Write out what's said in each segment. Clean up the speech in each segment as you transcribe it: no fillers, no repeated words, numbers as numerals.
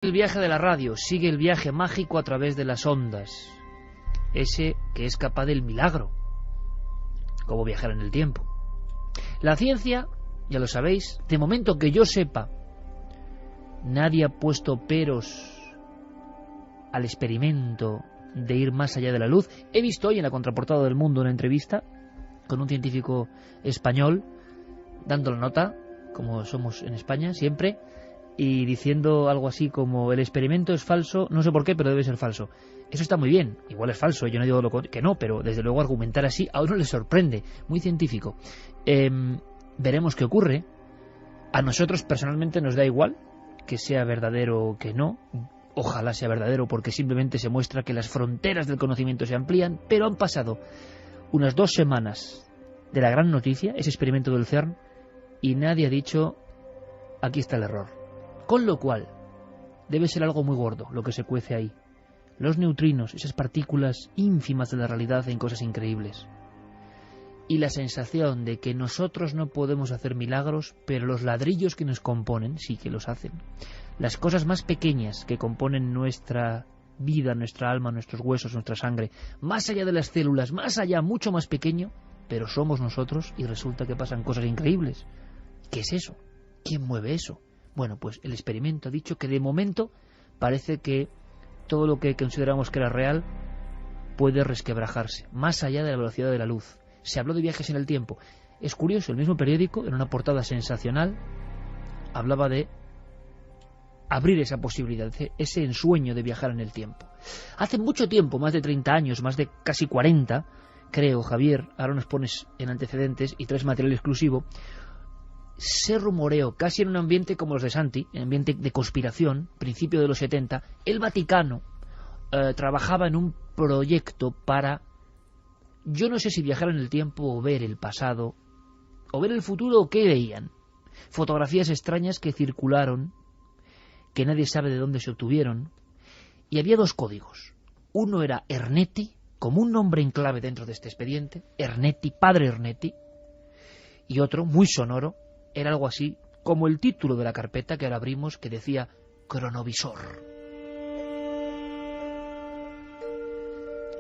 El viaje de la radio sigue el viaje mágico a través de las ondas, ese que es capaz del milagro, como viajar en el tiempo. La ciencia, ya lo sabéis, de momento que yo sepa, nadie ha puesto peros al experimento de ir más allá de la luz. He visto hoy en la contraportada del Mundo una entrevista con un científico español dando la nota, como somos en España siempre, y diciendo algo así como: el experimento es falso, no sé por qué, pero debe ser falso. Eso está muy bien, igual es falso, yo no digo que no, pero desde luego argumentar así a uno le sorprende, muy científico. Veremos qué ocurre. A nosotros personalmente nos da igual que sea verdadero o que no. Ojalá sea verdadero, porque simplemente se muestra que las fronteras del conocimiento se amplían, pero han pasado unas 2 semanas de la gran noticia, ese experimento del CERN, y nadie ha dicho: aquí está el error. Con lo cual, debe ser algo muy gordo lo que se cuece ahí. Los neutrinos, esas partículas ínfimas de la realidad, en cosas increíbles. Y la sensación de que nosotros no podemos hacer milagros, pero los ladrillos que nos componen sí que los hacen. Las cosas más pequeñas que componen nuestra vida, nuestra alma, nuestros huesos, nuestra sangre, más allá de las células, más allá, mucho más pequeño, pero somos nosotros y resulta que pasan cosas increíbles. ¿Qué es eso? ¿Quién mueve eso? Bueno, pues el experimento ha dicho que de momento parece que todo lo que consideramos que era real puede resquebrajarse, más allá de la velocidad de la luz. Se habló de viajes en el tiempo. Es curioso, el mismo periódico, en una portada sensacional, hablaba de abrir esa posibilidad, ese ensueño de viajar en el tiempo. Hace mucho tiempo, más de 30 años, más de casi 40, creo, Javier, ahora nos pones en antecedentes y traes material exclusivo, se rumoreó, casi en un ambiente como los de Santi, en ambiente de conspiración, principio de los 70, el Vaticano trabajaba en un proyecto para, yo no sé si viajar en el tiempo o ver el pasado, o ver el futuro, o qué veían. Fotografías extrañas que circularon, que nadie sabe de dónde se obtuvieron, y había 2 códigos. Uno era Ernetti, como un nombre en clave dentro de este expediente, Ernetti, padre Ernetti, y otro, muy sonoro, era algo así como el título de la carpeta que ahora abrimos, que decía cronovisor.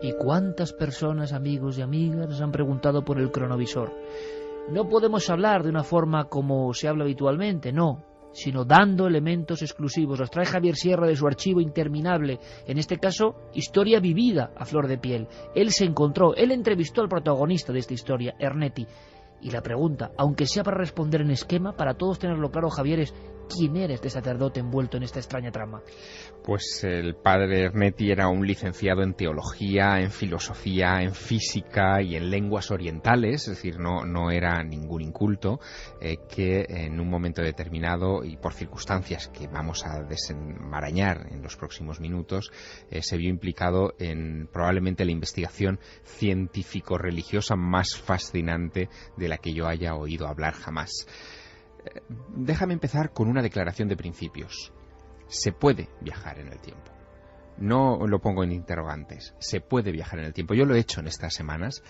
¿Y cuántas personas, amigos y amigas, nos han preguntado por el cronovisor? No podemos hablar de una forma como se habla habitualmente, no, sino dando elementos exclusivos. Los trae Javier Sierra de su archivo interminable, en este caso, historia vivida a flor de piel. Él se encontró, él entrevistó al protagonista de esta historia, Ernetti. Y la pregunta, aunque sea para responder en esquema, para todos tenerlo claro, Javier, es: ¿quién era este sacerdote envuelto en esta extraña trama? Pues el padre Ernetti era un licenciado en teología, en filosofía, en física y en lenguas orientales, es decir, no era ningún inculto, que en un momento determinado y por circunstancias que vamos a desenmarañar en los próximos minutos, se vio implicado en probablemente la investigación científico-religiosa más fascinante de la que yo haya oído hablar jamás. Déjame empezar con una declaración de principios. Se puede viajar en el tiempo. No lo pongo en interrogantes. Se puede viajar en el tiempo. Yo lo he hecho en estas semanas,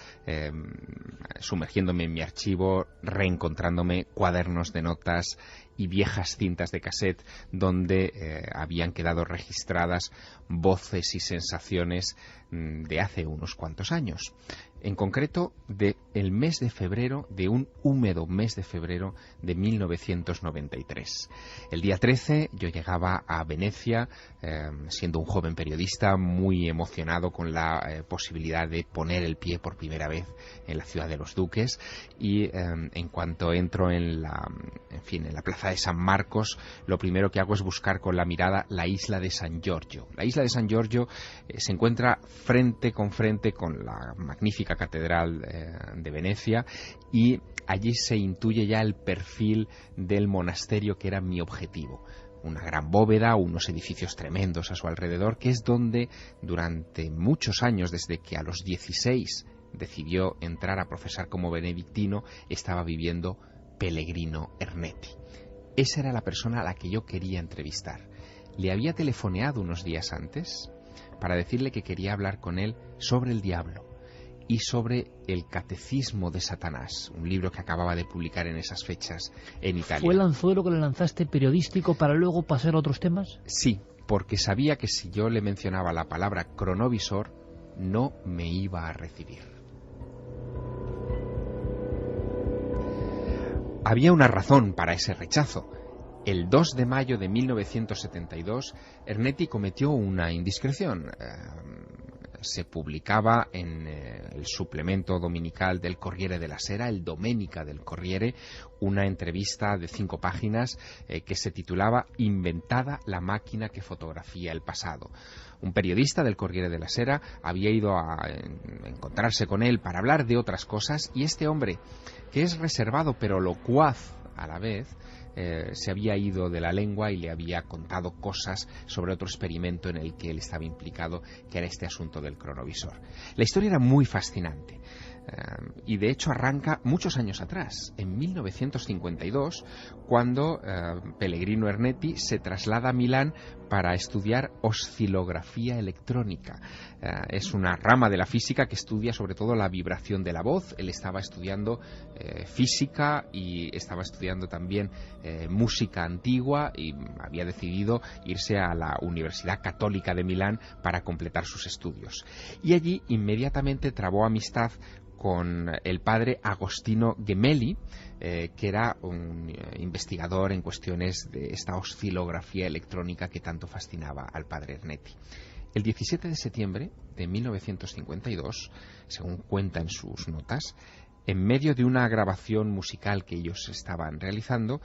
sumergiéndome en mi archivo, reencontrándome cuadernos de notas y viejas cintas de cassette donde habían quedado registradas voces y sensaciones de hace unos cuantos años. En concreto, del mes de febrero, de un húmedo mes de febrero de 1993. El día 13 yo llegaba a Venecia, siendo un joven periodista muy emocionado con la posibilidad de poner el pie por primera vez en la ciudad de los Duques, y en cuanto entro en la plaza de San Marcos, lo primero que hago es buscar con la mirada la isla de San Giorgio. La isla de San Giorgio se encuentra frente con la magnífica catedral de Venecia, y allí se intuye ya el perfil del monasterio que era mi objetivo. Una gran bóveda, unos edificios tremendos a su alrededor, que es donde durante muchos años, desde que a los 16 decidió entrar a profesar como benedictino, estaba viviendo Pellegrino Ernetti. Esa era la persona a la que yo quería entrevistar. Le había telefoneado unos días antes para decirle que quería hablar con él sobre el diablo y sobre el Catecismo de Satanás, un libro que acababa de publicar en esas fechas en Italia. ¿Fue el anzuelo que le lanzaste periodístico para luego pasar a otros temas? Sí, porque sabía que si yo le mencionaba la palabra cronovisor, no me iba a recibir. Había una razón para ese rechazo. El 2 de mayo de 1972, Ernetti cometió una indiscreción. Se publicaba en el suplemento dominical del Corriere della Sera, el Domenica del Corriere, una entrevista de 5 páginas que se titulaba «Inventada la máquina que fotografía el pasado». Un periodista del Corriere della Sera había ido a encontrarse con él para hablar de otras cosas, y este hombre, que es reservado pero locuaz a la vez, se había ido de la lengua y le había contado cosas sobre otro experimento en el que él estaba implicado, que era este asunto del cronovisor. La historia era muy fascinante. Y de hecho arranca muchos años atrás, en 1952, cuando Pellegrino Ernetti se traslada a Milán para estudiar oscilografía electrónica. Es una rama de la física que estudia sobre todo la vibración de la voz. Él estaba estudiando física y estaba estudiando también música antigua, y había decidido irse a la Universidad Católica de Milán para completar sus estudios. Y allí inmediatamente trabó amistad con el padre Agostino Gemelli, que era un investigador en cuestiones de esta oscilografía electrónica que tanto fascinaba al padre Ernetti. El 17 de septiembre de 1952, según cuenta en sus notas, en medio de una grabación musical que ellos estaban realizando,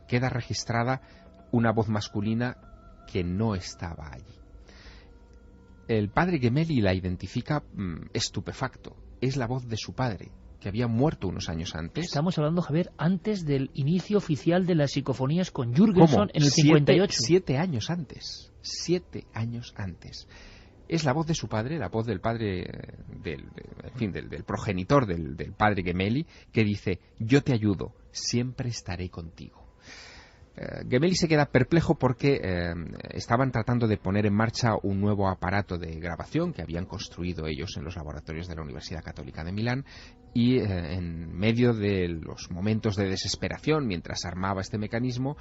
queda registrada una voz masculina que no estaba allí. El padre Gemelli la identifica estupefacto. Es la voz de su padre, que había muerto unos años antes. Estamos hablando, Javier, antes del inicio oficial de las psicofonías con Jürgenson en el 58. 7 años antes. 7 años antes. Es la voz de su padre, la voz del padre, del progenitor del padre Gemelli, que dice: yo te ayudo, siempre estaré contigo. Gemelli se queda perplejo porque estaban tratando de poner en marcha un nuevo aparato de grabación que habían construido ellos en los laboratorios de la Universidad Católica de Milán, y en medio de los momentos de desesperación, mientras armaba este mecanismo,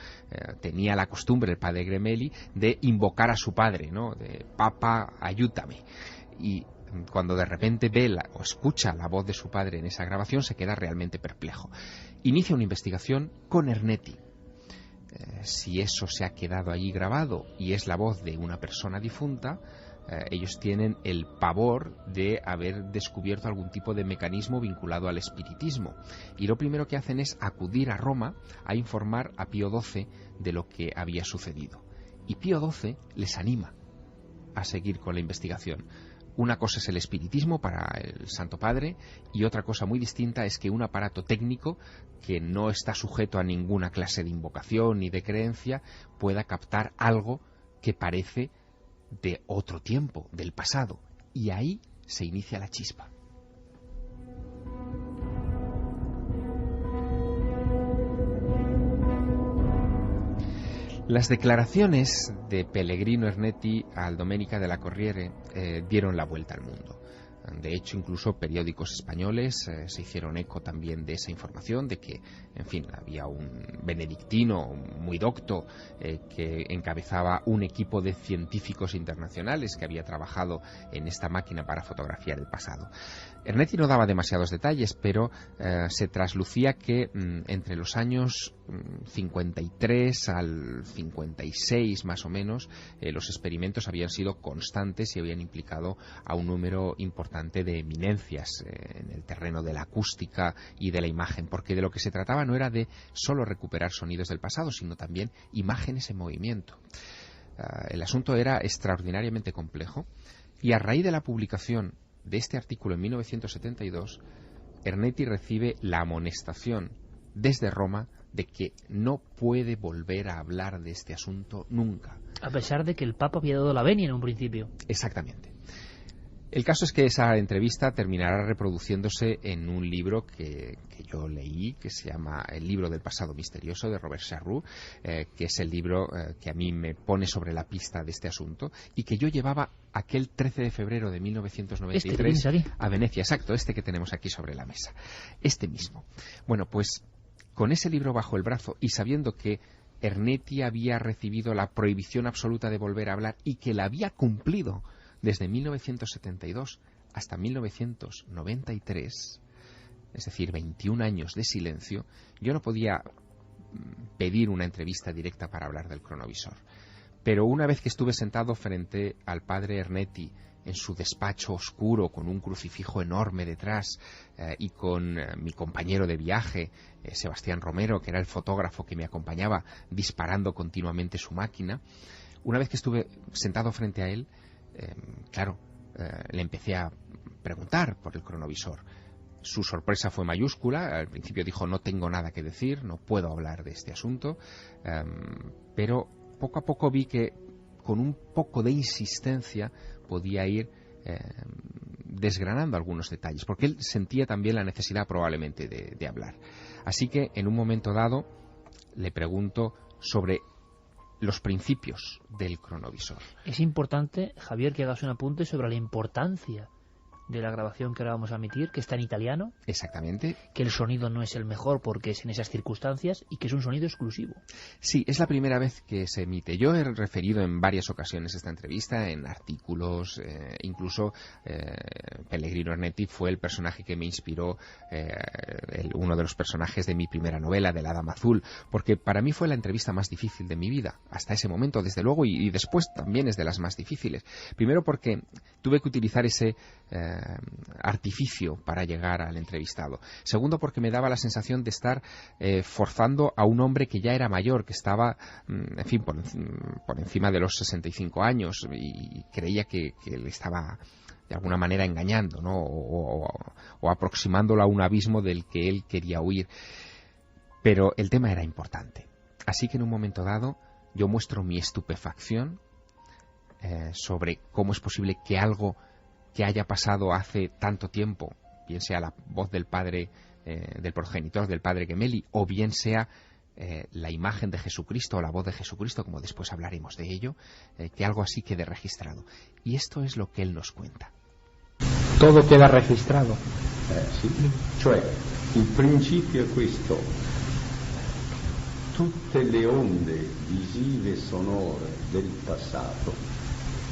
tenía la costumbre el padre Gemelli de invocar a su padre, ¿no? De «Papa, ayúdame». Y cuando de repente ve o escucha la voz de su padre en esa grabación, se queda realmente perplejo. Inicia una investigación con Ernetti. Si eso se ha quedado allí grabado y es la voz de una persona difunta, ellos tienen el pavor de haber descubierto algún tipo de mecanismo vinculado al espiritismo. Y lo primero que hacen es acudir a Roma a informar a Pío XII de lo que había sucedido. Y Pío XII les anima a seguir con la investigación. Una cosa es el espiritismo para el Santo Padre, y otra cosa muy distinta es que un aparato técnico que no está sujeto a ninguna clase de invocación ni de creencia pueda captar algo que parece de otro tiempo, del pasado. Y ahí se inicia la chispa. Las declaraciones de Pellegrino Ernetti al Domenica della Corriere dieron la vuelta al mundo. De hecho, incluso periódicos españoles se hicieron eco también de esa información, de que, en fin, había un benedictino muy docto que encabezaba un equipo de científicos internacionales que había trabajado en esta máquina para fotografiar el pasado. Ernetti no daba demasiados detalles, pero se traslucía que entre los años 53 al 56 más o menos, los experimentos habían sido constantes y habían implicado a un número importante de eminencias en el terreno de la acústica y de la imagen, porque de lo que se trataba no era de solo recuperar sonidos del pasado, sino también imágenes en movimiento. El asunto era extraordinariamente complejo, y a raíz de la publicación de este artículo en 1972, Ernetti recibe la amonestación desde Roma de que no puede volver a hablar de este asunto nunca. A pesar de que el Papa había dado la venia en un principio. Exactamente. El caso es que esa entrevista terminará reproduciéndose en un libro que yo leí, que se llama El libro del pasado misterioso, de Robert Charroux, que es el libro que a mí me pone sobre la pista de este asunto, y que yo llevaba aquel 13 de febrero de 1993 a Venecia. Exacto, este que tenemos aquí sobre la mesa. Este mismo. Bueno, pues con ese libro bajo el brazo y sabiendo que Ernetti había recibido la prohibición absoluta de volver a hablar y que la había cumplido desde 1972 hasta 1993, es decir, 21 años de silencio, yo no podía pedir una entrevista directa para hablar del cronovisor. Pero una vez que estuve sentado frente al padre Ernetti en su despacho oscuro, con un crucifijo enorme detrás, y con mi compañero de viaje, Sebastián Romero, que era el fotógrafo que me acompañaba disparando continuamente su máquina, una vez que estuve sentado frente a él, le empecé a preguntar por el cronovisor. Su sorpresa fue mayúscula. Al principio dijo: no tengo nada que decir, no puedo hablar de este asunto, pero poco a poco vi que con un poco de insistencia podía ir desgranando algunos detalles, porque él sentía también la necesidad probablemente de hablar. Así que en un momento dado le pregunto sobre los principios del cronovisor. Es importante, Javier, que hagas un apunte sobre la importancia de la grabación que ahora vamos a emitir, que está en italiano. Exactamente. Que el sonido no es el mejor porque es en esas circunstancias y que es un sonido exclusivo. Sí, es la primera vez que se emite. Yo he referido en varias ocasiones esta entrevista, en artículos, incluso Pellegrino Ernetti fue el personaje que me inspiró, uno de los personajes de mi primera novela, de La Dama Azul, porque para mí fue la entrevista más difícil de mi vida, hasta ese momento, desde luego, y después también es de las más difíciles. Primero porque tuve que utilizar ese artificio para llegar al entrevistado. Segundo, porque me daba la sensación de estar forzando a un hombre que ya era mayor, que estaba, en fin, por encima de los 65 años, y creía que le estaba de alguna manera engañando, ¿no? o aproximándolo a un abismo del que él quería huir. Pero el tema era importante. Así que en un momento dado yo muestro mi estupefacción sobre cómo es posible que algo que haya pasado hace tanto tiempo, bien sea la voz del padre, del progenitor del padre Gemelli, o bien sea la imagen de Jesucristo o la voz de Jesucristo, como después hablaremos de ello, que algo así quede registrado. Y esto es lo que él nos cuenta. Todo queda registrado. Sì. Cioè, il principio è questo: tutte le onde visive e sonore del passato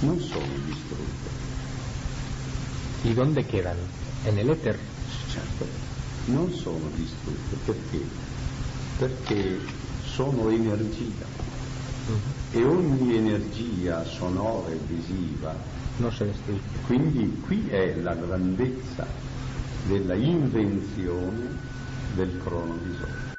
non sono distrutte. ¿Y dónde quedan? En el éter. Certo, non sono distrutte. Perché? Perché sono energia. E ogni energia sonora e visiva No se destruye. Quindi qui è la grandezza della invenzione del cronovisore.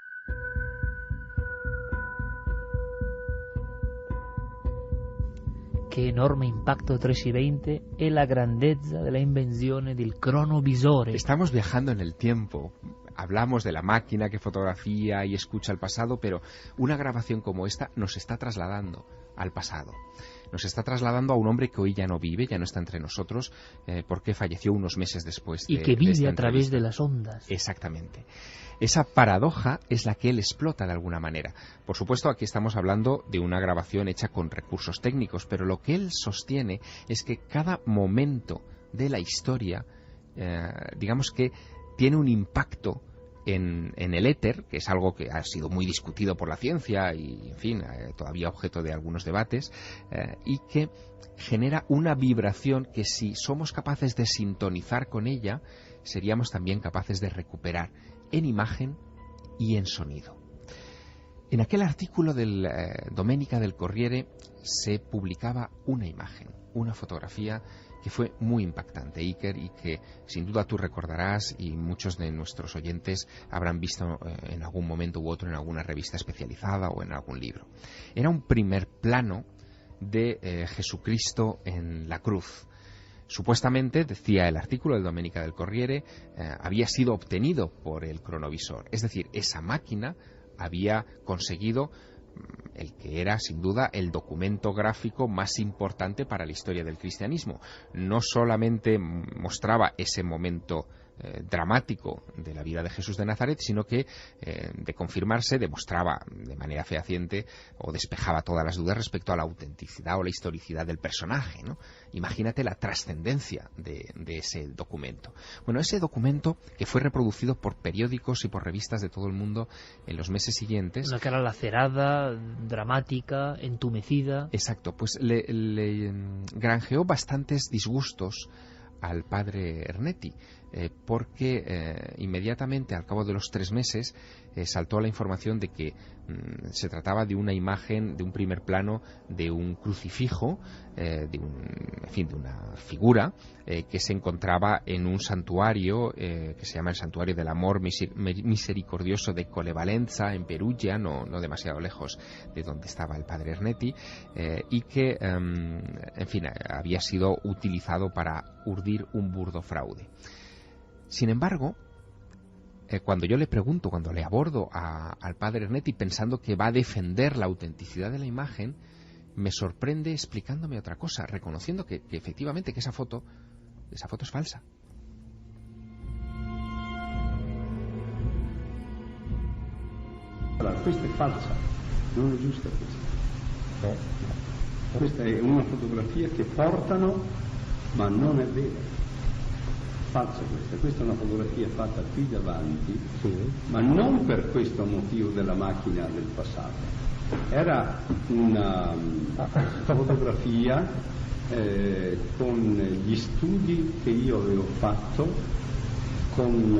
Che enorme impacto 3 y 20 è la grandezza della invenzione del cronovisore. Estamos viajando en el tiempo. Hablamos de la máquina que fotografía y escucha el pasado, pero una grabación como esta nos está trasladando al pasado. Nos está trasladando a un hombre que hoy ya no vive, ya no está entre nosotros, porque falleció unos meses después de y que vive esta a través entrevista. de las ondas. Exactamente. Esa paradoja es la que él explota de alguna manera. Por supuesto, aquí estamos hablando de una grabación hecha con recursos técnicos, pero lo que él sostiene es que cada momento de la historia, digamos que tiene un impacto en el éter, que es algo que ha sido muy discutido por la ciencia y, en fin, todavía objeto de algunos debates, y que genera una vibración que, si somos capaces de sintonizar con ella, seríamos también capaces de recuperar en imagen y en sonido. En aquel artículo del Domenica del Corriere se publicaba una imagen, una fotografía que fue muy impactante, Iker, y que sin duda tú recordarás y muchos de nuestros oyentes habrán visto en algún momento u otro en alguna revista especializada o en algún libro. Era un primer plano de Jesucristo en la cruz. Supuestamente, decía el artículo del Domenica del Corriere, había sido obtenido por el cronovisor. Es decir, esa máquina había conseguido el que era sin duda el documento gráfico más importante para la historia del cristianismo. No solamente mostraba ese momento dramático de la vida de Jesús de Nazaret, sino que, de confirmarse, demostraba de manera fehaciente o despejaba todas las dudas respecto a la autenticidad o la historicidad del personaje, ¿no? Imagínate la trascendencia de ese documento. Bueno, ese documento, que fue reproducido por periódicos y por revistas de todo el mundo en los meses siguientes. Una cara lacerada, dramática, entumecida. Exacto, pues le granjeó bastantes disgustos al padre Ernetti, porque inmediatamente, al cabo de los 3 meses, saltó la información de que se trataba de una imagen, de un primer plano, de un crucifijo, de una figura que se encontraba en un santuario que se llama el Santuario del Amor Misericordioso de Colevalenza, en Perugia, no demasiado lejos de donde estaba el padre Ernetti, y que, había sido utilizado para urdir un burdo fraude. Sin embargo, cuando yo le pregunto, cuando le abordo al padre Ernetti pensando que va a defender la autenticidad de la imagen, me sorprende explicándome otra cosa, reconociendo que efectivamente que esa foto es falsa. Allora, questa è falsa, non è giusta questa. Questa è una fotografia che portano, ma non è vera. Falsa questa è una fotografia fatta qui davanti, ma non per questo motivo della macchina del passato. Era una fotografia con gli studi che io avevo fatto con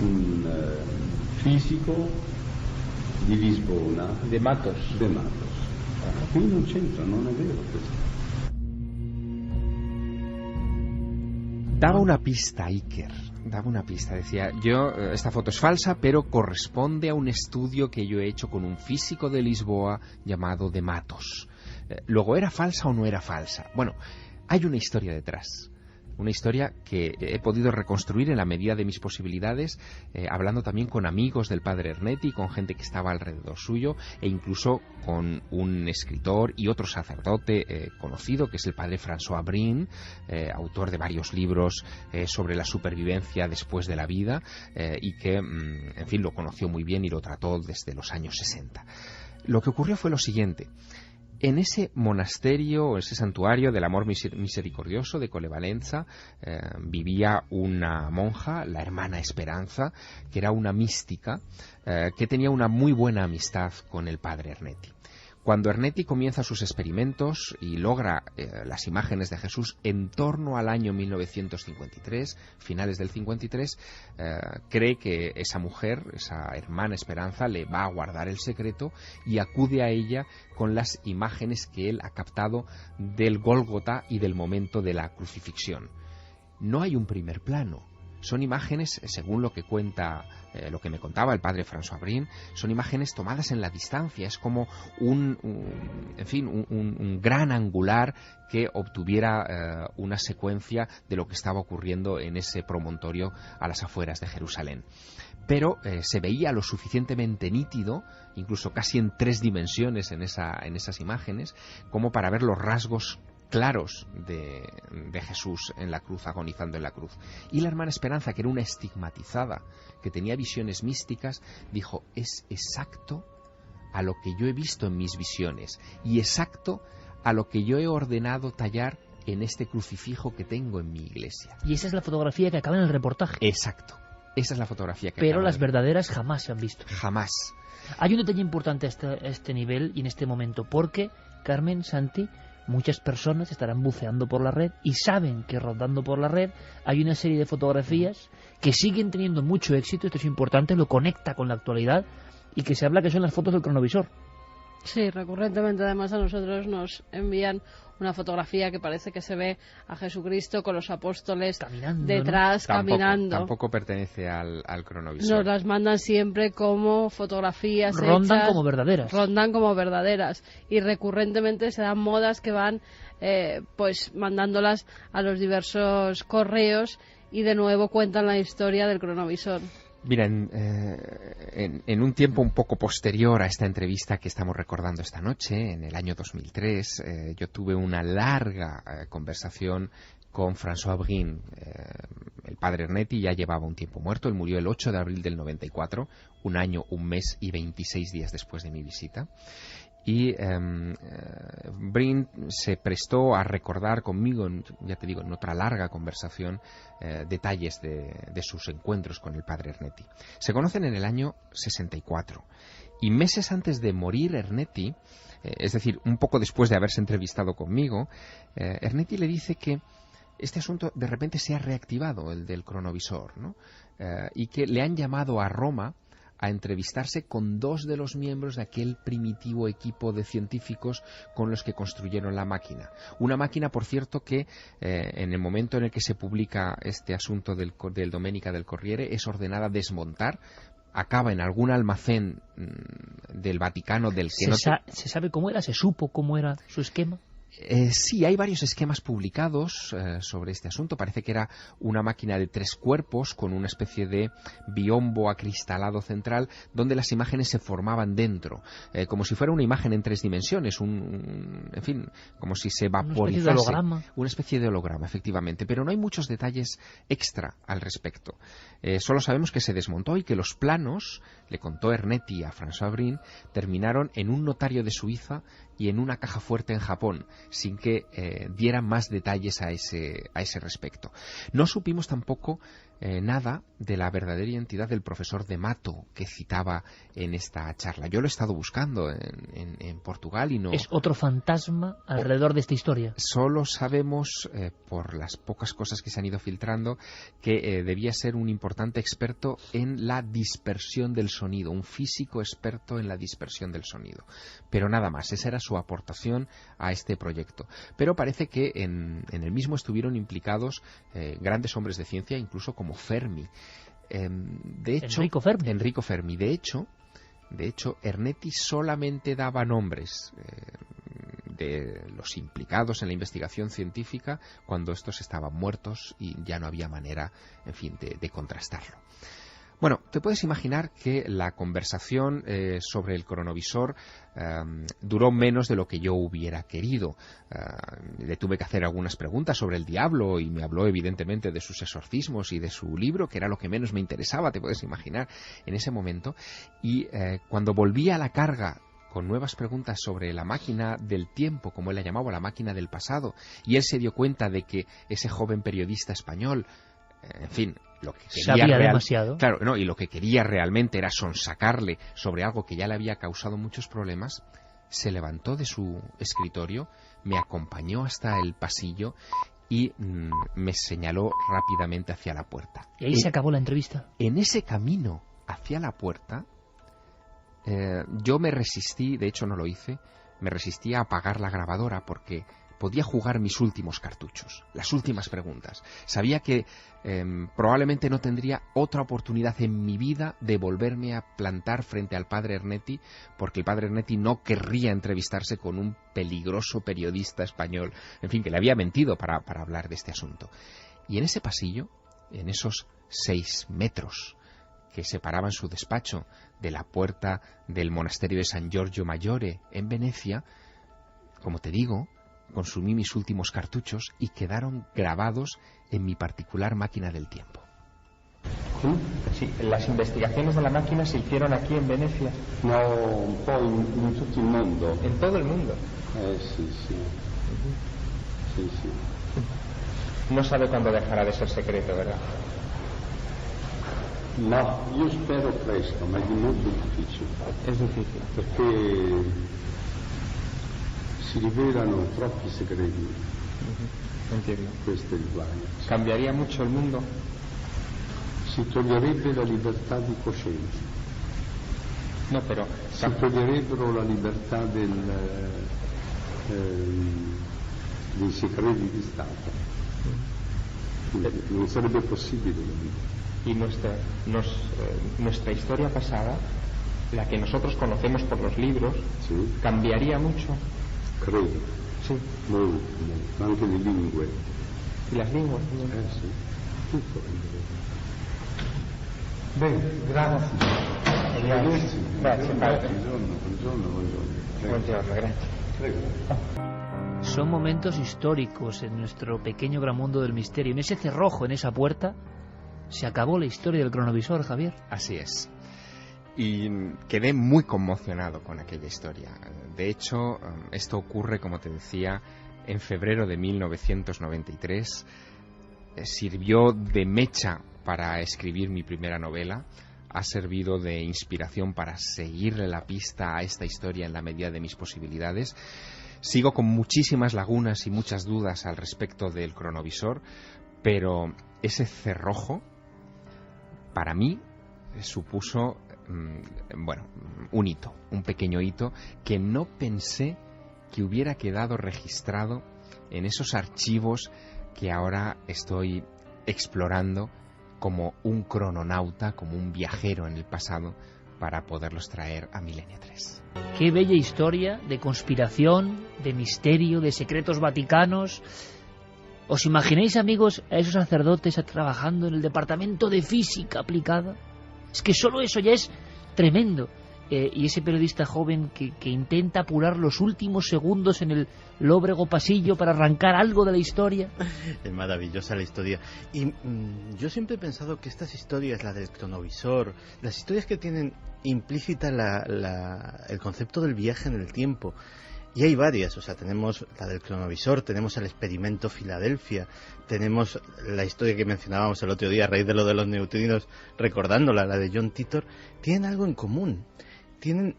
un fisico di Lisbona, De Matos. Qui non c'entra, non è vero questo. Daba una pista, Iker, decía, esta foto es falsa, pero corresponde a un estudio que yo he hecho con un físico de Lisboa llamado De Matos. Luego, ¿era falsa o no era falsa? Bueno, hay una historia detrás. Una historia que he podido reconstruir en la medida de mis posibilidades, hablando también con amigos del padre Ernetti, con gente que estaba alrededor suyo, e incluso con un escritor y otro sacerdote conocido, que es el padre François Brin, autor de varios libros sobre la supervivencia después de la vida, y que, lo conoció muy bien y lo trató desde los años 60. Lo que ocurrió fue lo siguiente. En ese monasterio, ese santuario del amor misericordioso de Colevalenza, vivía una monja, la hermana Esperanza, que era una mística, que tenía una muy buena amistad con el padre Ernetti. Cuando Ernetti comienza sus experimentos y logra las imágenes de Jesús en torno al año 1953, finales del 53, cree que esa mujer, esa hermana Esperanza, le va a guardar el secreto y acude a ella con las imágenes que él ha captado del Gólgota y del momento de la crucifixión. No hay un primer plano. Son imágenes, según lo que cuenta, lo que me contaba el padre François Brin, son imágenes tomadas en la distancia. Es como un gran angular que obtuviera una secuencia de lo que estaba ocurriendo en ese promontorio a las afueras de Jerusalén. Pero se veía lo suficientemente nítido, incluso casi en 3 dimensiones en esas imágenes, como para ver los rasgos claros de Jesús en la cruz, agonizando en la cruz. Y la hermana Esperanza, que era una estigmatizada, que tenía visiones místicas, dijo, es exacto a lo que yo he visto en mis visiones y exacto a lo que yo he ordenado tallar en este crucifijo que tengo en mi iglesia. Y esa es la fotografía que acaba en el reportaje. Exacto, esa es la fotografía que Pero las verdaderas jamás se han visto. Jamás. Hay un detalle importante a este nivel y en este momento, porque, Carmen, Santi, muchas personas estarán buceando por la red y saben que rodando por la red hay una serie de fotografías que siguen teniendo mucho éxito, esto es importante, lo conecta con la actualidad, y que se habla que son las fotos del cronovisor. Sí, recurrentemente además a nosotros nos envían una fotografía que parece que se ve a Jesucristo con los apóstoles caminando, detrás, ¿no? caminando. Tampoco pertenece al cronovisor. Nos las mandan siempre como fotografías rondan hechas, como verdaderas. Rondan como verdaderas. Y recurrentemente se dan modas que van pues mandándolas a los diversos correos y de nuevo cuentan la historia del cronovisor. Mira, en un tiempo un poco posterior a esta entrevista que estamos recordando esta noche, en el año 2003, yo tuve una larga conversación con François Brin, el padre Ernetti ya llevaba un tiempo muerto. Él murió el 8 de abril del 94, un año, un mes y 26 días después de mi visita. Y Breen se prestó a recordar conmigo, ya te digo, en otra larga conversación, detalles de sus encuentros con el padre Ernetti. Se conocen en el año 64 y meses antes de morir Ernetti, es decir, un poco después de haberse entrevistado conmigo, Ernetti le dice que este asunto de repente se ha reactivado, el del cronovisor, ¿no? Y que le han llamado a Roma a entrevistarse con 2 de los miembros de aquel primitivo equipo de científicos con los que construyeron la máquina. Una máquina, por cierto, que en el momento en el que se publica este asunto del Domenica del Corriere es ordenada desmontar, acaba en algún almacén del Vaticano del que ¿Se sabe cómo era? ¿Se supo cómo era su esquema? Sí, hay varios esquemas publicados sobre este asunto. Parece que era una máquina de 3 cuerpos con una especie de biombo acristalado central donde las imágenes se formaban dentro, como si fuera una imagen en 3 dimensiones, en fin, como si se vaporizase. Una especie de holograma. Una especie de holograma, efectivamente, pero no hay muchos detalles extra al respecto. Solo sabemos que se desmontó y que los planos, le contó Ernetti a François Breen, terminaron en un notario de Suiza y en una caja fuerte en Japón, sin que dieran más detalles a ese respecto. No supimos tampoco nada de la verdadera identidad del profesor de Mato que citaba en esta charla. Yo lo he estado buscando en Portugal y no... ¿Es otro fantasma alrededor de esta historia? Solo sabemos, por las pocas cosas que se han ido filtrando, que debía ser un importante experto en la dispersión del sonido, un físico experto en la dispersión del sonido. Pero nada más, esa era su aportación a este proyecto. Pero parece que en el mismo estuvieron implicados grandes hombres de ciencia, incluso como Fermi. De hecho, Enrico Fermi. De hecho, Ernetti solamente daba nombres de los implicados en la investigación científica cuando estos estaban muertos y ya no había manera, en fin, de contrastarlo. Bueno, te puedes imaginar que la conversación sobre el cronovisor duró menos de lo que yo hubiera querido. Le tuve que hacer algunas preguntas sobre el diablo y me habló evidentemente de sus exorcismos y de su libro, que era lo que menos me interesaba, te puedes imaginar, en ese momento. Y cuando volví a la carga con nuevas preguntas sobre la máquina del tiempo, como él la llamaba, la máquina del pasado, y él se dio cuenta de que ese joven periodista español, en fin, lo que quería demasiado. Claro, no, y lo que quería realmente era sonsacarle sobre algo que ya le había causado muchos problemas. Se levantó de su escritorio, me acompañó hasta el pasillo y me señaló rápidamente hacia la puerta. ¿Y ahí se acabó la entrevista? En ese camino hacia la puerta, yo me resistí, de hecho no lo hice, me resistí a apagar la grabadora porque podía jugar mis últimos cartuchos, las últimas preguntas. Sabía que probablemente no tendría otra oportunidad en mi vida de volverme a plantar frente al padre Ernetti, porque el padre Ernetti no querría entrevistarse con un peligroso periodista español, en fin, que le había mentido para hablar de este asunto. Y en ese pasillo, en esos 6 metros que separaban su despacho de la puerta del monasterio de San Giorgio Maggiore en Venecia, como te digo, consumí mis últimos cartuchos y quedaron grabados en mi particular máquina del tiempo. Sí, las investigaciones de la máquina se hicieron aquí en Venecia. No, un po' in tutto il mondo. En todo el mundo. Sí. Sí. No sabe cuándo dejará de ser secreto, ¿verdad? No, io spero presto, ma è molto difficile. Es difícil. Perché si rivelano troppi segreti. Entiendo. Questo è il guaio. ¿Cambiaría mucho el mundo? Si toglierebbe la libertà di coscienza. No, pero Si toglierebbero la libertà dei segreti di Stato. Non sarebbe possibile la vita. Y nuestra historia pasada, la que nosotros conocemos por los libros, Sì, ¿cambiaría mucho? credo. Sí. Molto, ma anche le lingue. ¿Y las lenguas? Sì, tutto cambierebbe. Bene, gracias. Grazie, padre. Buongiorno. Buongiorno, gracias. Prego. Son momentos históricos en nuestro pequeño gran mundo del misterio. En ese cerrojo, en esa puerta, Se acabó la historia del cronovisor, Javier. Así es. Y quedé muy conmocionado con aquella historia. De hecho, esto ocurre, como te decía, en febrero de 1993. Sirvió de mecha para escribir mi primera novela. Ha servido de inspiración para seguirle la pista a esta historia en la medida de mis posibilidades. Sigo con muchísimas lagunas y muchas dudas al respecto del cronovisor, pero ese cerrojo, para mí, supuso, un hito, un pequeño hito que no pensé que hubiera quedado registrado en esos archivos que ahora estoy explorando como un crononauta, como un viajero en el pasado, para poderlos traer a Milenio 3. Qué bella historia de conspiración, de misterio, de secretos vaticanos. ¿Os imagináis, amigos, a esos sacerdotes trabajando en el departamento de física aplicada? Es que solo eso ya es tremendo. Y ese periodista joven que intenta apurar los últimos segundos en el lóbrego pasillo para arrancar algo de la historia. Es maravillosa la historia. Y yo siempre he pensado que estas historias, la del cronovisor, las historias que tienen implícita el concepto del viaje en el tiempo, y hay varias, o sea, tenemos la del cronovisor, tenemos el experimento Filadelfia, tenemos la historia que mencionábamos el otro día a raíz de lo de los neutrinos, recordándola, la de John Titor, tienen algo en común. Tienen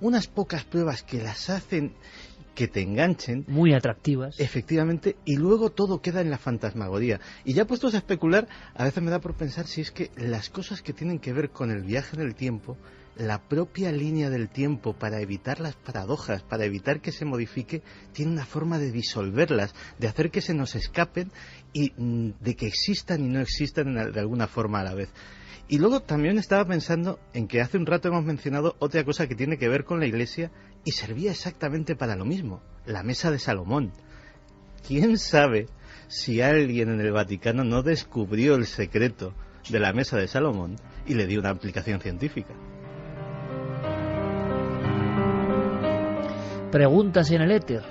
unas pocas pruebas que las hacen que te enganchen. Muy atractivas. Efectivamente, y luego todo queda en la fantasmagoría. Y ya puestos a especular, a veces me da por pensar si es que las cosas que tienen que ver con el viaje en el tiempo, la propia línea del tiempo, para evitar las paradojas, para evitar que se modifique, tiene una forma de disolverlas, de hacer que se nos escapen y de que existan y no existan de alguna forma a la vez. Y luego también estaba pensando en que hace un rato hemos mencionado otra cosa que tiene que ver con la Iglesia y servía exactamente para lo mismo, la mesa de Salomón. ¿Quién sabe si alguien en el Vaticano no descubrió el secreto de la mesa de Salomón y le dio una aplicación científica? Preguntas en el éter.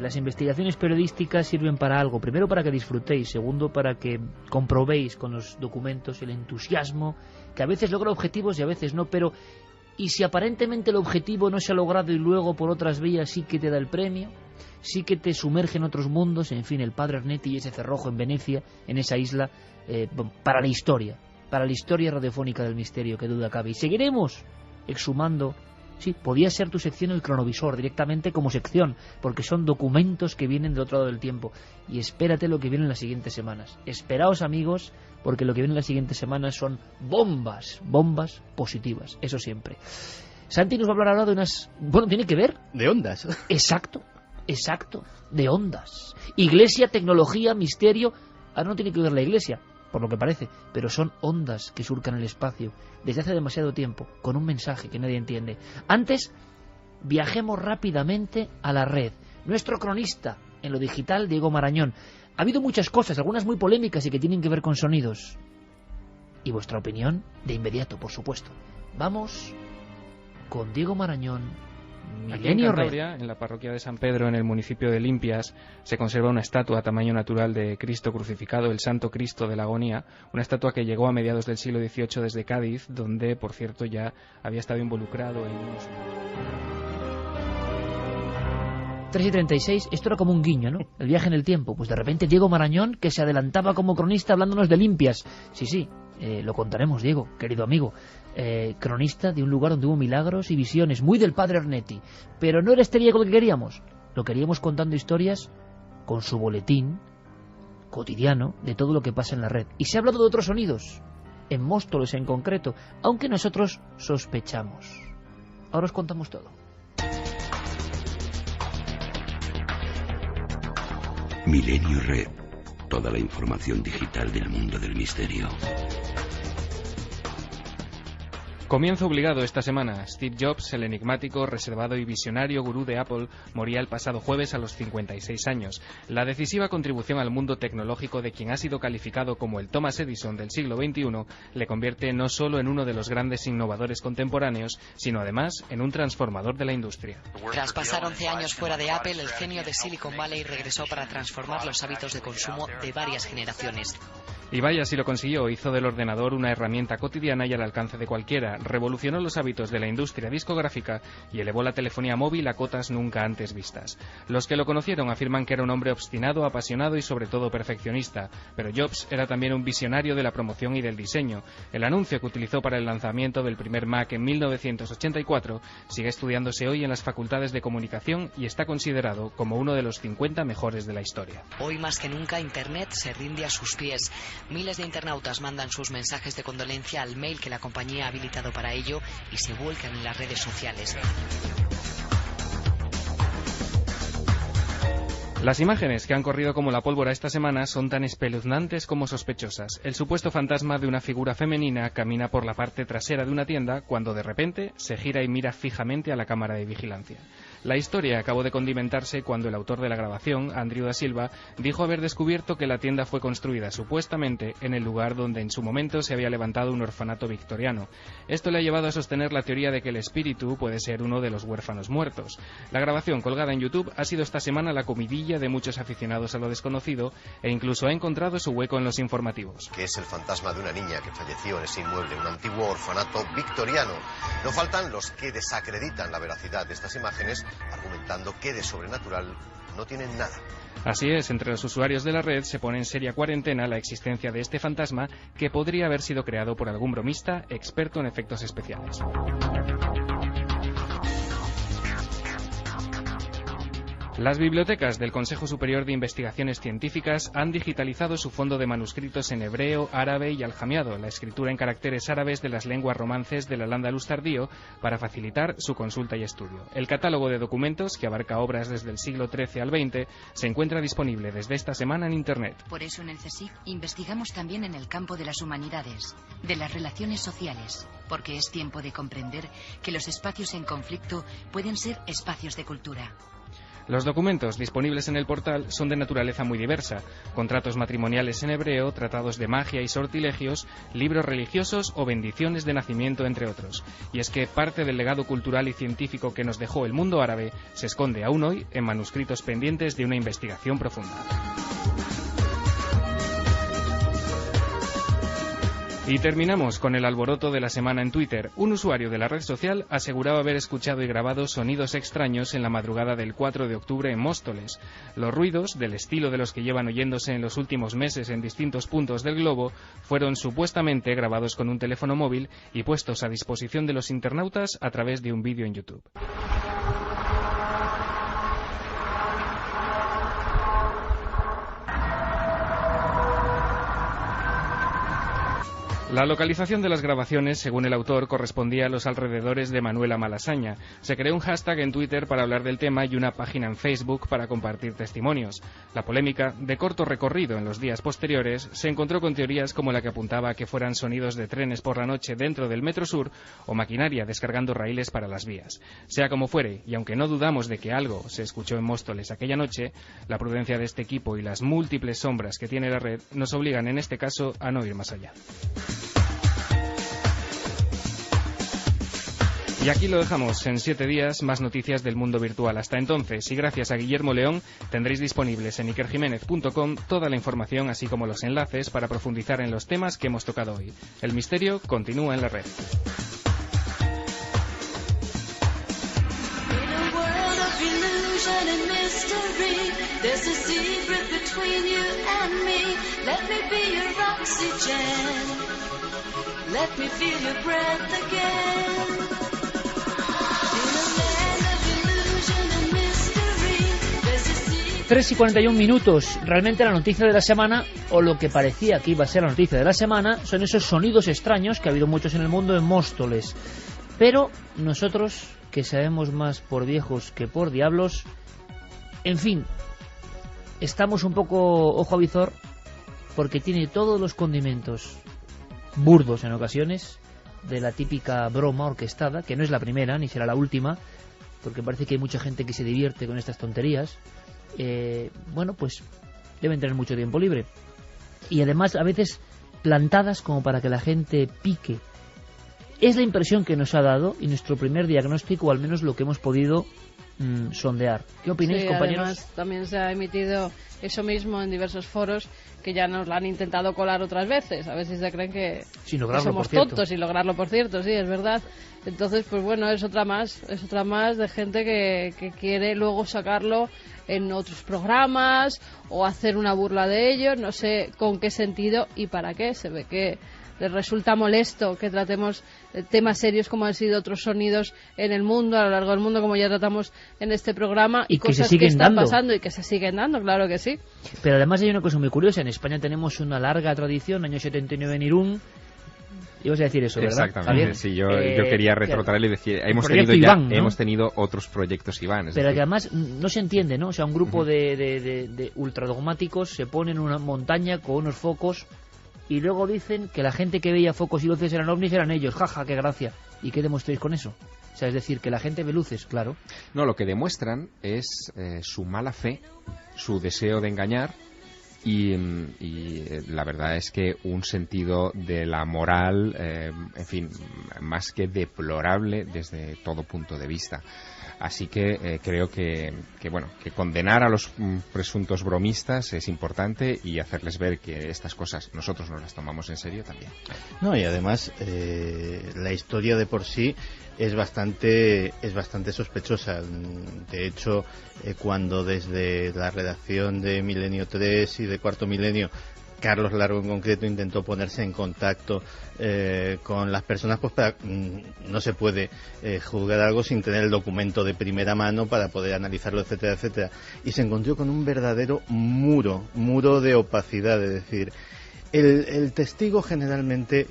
Las investigaciones periodísticas sirven para algo. Primero, para que disfrutéis. Segundo, para que comprobéis con los documentos el entusiasmo, que a veces logra objetivos y a veces no, pero ¿y si aparentemente el objetivo no se ha logrado y luego por otras vías sí que te da el premio? Sí que te sumerge en otros mundos. En fin, el padre Arnetti y ese cerrojo en Venecia, en esa isla, para la historia radiofónica del misterio, que duda cabe. Y seguiremos exhumando. Sí, podía ser tu sección el cronovisor directamente como sección, porque son documentos que vienen del otro lado del tiempo. Y espérate lo que viene en las siguientes semanas. Esperaos, amigos, porque lo que viene en las siguientes semanas son bombas positivas, eso siempre. Santi nos va a hablar ahora de unas... Bueno, tiene que ver... De ondas. Exacto, de ondas. Iglesia, tecnología, misterio... Ahora no tiene que ver la Iglesia, por lo que parece, pero son ondas que surcan el espacio desde hace demasiado tiempo, con un mensaje que nadie entiende. Antes, viajemos rápidamente a la red. Nuestro cronista en lo digital, Diego Marañón. Ha habido muchas cosas, algunas muy polémicas y que tienen que ver con sonidos. Y vuestra opinión, de inmediato, por supuesto. Vamos con Diego Marañón. Aquí en Cantabria, en la parroquia de San Pedro, en el municipio de Limpias, se conserva una estatua a tamaño natural de Cristo crucificado, el Santo Cristo de la Agonía, una estatua que llegó a mediados del siglo XVIII desde Cádiz, donde, por cierto, ya había estado involucrado en unos... 3:36, esto era como un guiño, ¿no? El viaje en el tiempo. Pues de repente Diego Marañón, que se adelantaba como cronista hablándonos de Limpias. Sí, lo contaremos, Diego, querido amigo. Cronista de un lugar donde hubo milagros y visiones, muy del padre Arnetti. Pero no era este Diego lo que queríamos. Lo queríamos contando historias con su boletín cotidiano de todo lo que pasa en la red. Y se ha hablado de otros sonidos, en Móstoles en concreto, aunque nosotros sospechamos. Ahora os contamos todo. Milenio Red. Toda la información digital del mundo del misterio. Comienzo obligado esta semana. Steve Jobs, el enigmático, reservado y visionario gurú de Apple, moría el pasado jueves a los 56 años. La decisiva contribución al mundo tecnológico de quien ha sido calificado como el Thomas Edison del siglo XXI le convierte no solo en uno de los grandes innovadores contemporáneos, sino además en un transformador de la industria. Tras pasar 11 años fuera de Apple, el genio de Silicon Valley regresó para transformar los hábitos de consumo de varias generaciones. Y vaya si lo consiguió, hizo del ordenador una herramienta cotidiana y al alcance de cualquiera, revolucionó los hábitos de la industria discográfica y elevó la telefonía móvil a cotas nunca antes vistas. Los que lo conocieron afirman que era un hombre obstinado, apasionado y sobre todo perfeccionista, pero Jobs era también un visionario de la promoción y del diseño. El anuncio que utilizó para el lanzamiento del primer Mac en 1984 sigue estudiándose hoy en las facultades de comunicación y está considerado como uno de los 50 mejores de la historia. Hoy más que nunca Internet se rinde a sus pies. Miles de internautas mandan sus mensajes de condolencia al mail que la compañía ha habilitado para ello y se vuelcan en las redes sociales. Las imágenes que han corrido como la pólvora esta semana son tan espeluznantes como sospechosas. El supuesto fantasma de una figura femenina camina por la parte trasera de una tienda cuando de repente se gira y mira fijamente a la cámara de vigilancia. La historia acabó de condimentarse cuando el autor de la grabación, Andrew da Silva, dijo haber descubierto que la tienda fue construida supuestamente en el lugar donde en su momento se había levantado un orfanato victoriano. Esto le ha llevado a sostener la teoría de que el espíritu puede ser uno de los huérfanos muertos. La grabación colgada en YouTube ha sido esta semana la comidilla de muchos aficionados a lo desconocido e incluso ha encontrado su hueco en los informativos. Que es el fantasma de una niña que falleció en ese inmueble, un antiguo orfanato victoriano. No faltan los que desacreditan la veracidad de estas imágenes, argumentando que de sobrenatural no tienen nada. Así es, entre los usuarios de la red se pone en seria cuarentena la existencia de este fantasma que podría haber sido creado por algún bromista experto en efectos especiales. Las bibliotecas del Consejo Superior de Investigaciones Científicas han digitalizado su fondo de manuscritos en hebreo, árabe y aljamiado, la escritura en caracteres árabes de las lenguas romances del Al-Ándalus tardío, para facilitar su consulta y estudio. El catálogo de documentos, que abarca obras desde el siglo XIII al XX, se encuentra disponible desde esta semana en Internet. Por eso en el CSIC investigamos también en el campo de las humanidades, de las relaciones sociales, porque es tiempo de comprender que los espacios en conflicto pueden ser espacios de cultura. Los documentos disponibles en el portal son de naturaleza muy diversa: contratos matrimoniales en hebreo, tratados de magia y sortilegios, libros religiosos o bendiciones de nacimiento, entre otros. Y es que parte del legado cultural y científico que nos dejó el mundo árabe se esconde aún hoy en manuscritos pendientes de una investigación profunda. Y terminamos con el alboroto de la semana en Twitter. Un usuario de la red social aseguraba haber escuchado y grabado sonidos extraños en la madrugada del 4 de octubre en Móstoles. Los ruidos, del estilo de los que llevan oyéndose en los últimos meses en distintos puntos del globo, fueron supuestamente grabados con un teléfono móvil y puestos a disposición de los internautas a través de un vídeo en YouTube. La localización de las grabaciones, según el autor, correspondía a los alrededores de Manuela Malasaña. Se creó un hashtag en Twitter para hablar del tema y una página en Facebook para compartir testimonios. La polémica, de corto recorrido en los días posteriores, se encontró con teorías como la que apuntaba a que fueran sonidos de trenes por la noche dentro del Metro Sur o maquinaria descargando raíles para las vías. Sea como fuere, y aunque no dudamos de que algo se escuchó en Móstoles aquella noche, la prudencia de este equipo y las múltiples sombras que tiene la red nos obligan en este caso a no ir más allá. Y aquí lo dejamos. En 7 días, más noticias del mundo virtual. Hasta entonces, y gracias a Guillermo León, tendréis disponibles en ikerjimenez.com toda la información, así como los enlaces para profundizar en los temas que hemos tocado hoy. El misterio continúa en la red. Let me feel your breath again. 3:41. Realmente la noticia de la semana, o lo que parecía que iba a ser la noticia de la semana, son esos sonidos extraños que ha habido muchos en el mundo en Móstoles. Pero nosotros, que sabemos más por viejos que por diablos, en fin, estamos un poco ojo a visor, porque tiene todos los condimentos burdos en ocasiones, de la típica broma orquestada, que no es la primera ni será la última, porque parece que hay mucha gente que se divierte con estas tonterías. Bueno, pues deben tener mucho tiempo libre, y además a veces plantadas como para que la gente pique. Es la impresión que nos ha dado, y nuestro primer diagnóstico, o al menos lo que hemos podido sondear. ¿Qué opináis, Sí, compañeros? además también se ha emitido eso mismo en diversos foros que ya nos lo han intentado colar otras veces. A ver si se creen que, Sin que lograrlo, somos por cierto. tontos y lograrlo, por cierto, sí, es verdad. Entonces, pues bueno, es otra más de gente que quiere luego sacarlo en otros programas o hacer una burla de ello, no sé con qué sentido y para qué. Se ve que les resulta molesto que tratemos temas serios como han sido otros sonidos en el mundo, a lo largo del mundo, como ya tratamos en este programa, Y que se cosas siguen están dando. pasando y que se siguen dando, claro que sí. Pero además hay una cosa muy curiosa. En España tenemos una larga tradición, año 79 en Irún. Ibas a decir eso, ¿verdad? Exactamente, Javier? sí, yo quería retrotraerle y decir, hemos proyecto tenido, Iván, ¿no? hemos tenido otros proyectos Iván. Es Pero decir, que además no se entiende, ¿no? O sea, un grupo de ultradogmáticos se pone en una montaña con unos focos y luego dicen que la gente que veía focos y luces eran ovnis, eran ellos. Jaja, qué gracia. ¿Y qué demostráis con eso? O sea, es decir, que la gente ve luces, claro. No, lo que demuestran es su mala fe, su deseo de engañar y la verdad es que un sentido de la moral, en fin, más que deplorable desde todo punto de vista. Así que creo que bueno, que condenar a los presuntos bromistas es importante y hacerles ver que estas cosas nosotros nos las tomamos en serio también. No, y además la historia de por sí es bastante sospechosa. De hecho, cuando desde la redacción de Milenio 3 y de Cuarto Milenio, Carlos Largo en concreto intentó ponerse en contacto con las personas, pues no se puede juzgar algo sin tener el documento de primera mano para poder analizarlo, etcétera, etcétera. Y se encontró con un verdadero muro de opacidad, es decir, el testigo generalmente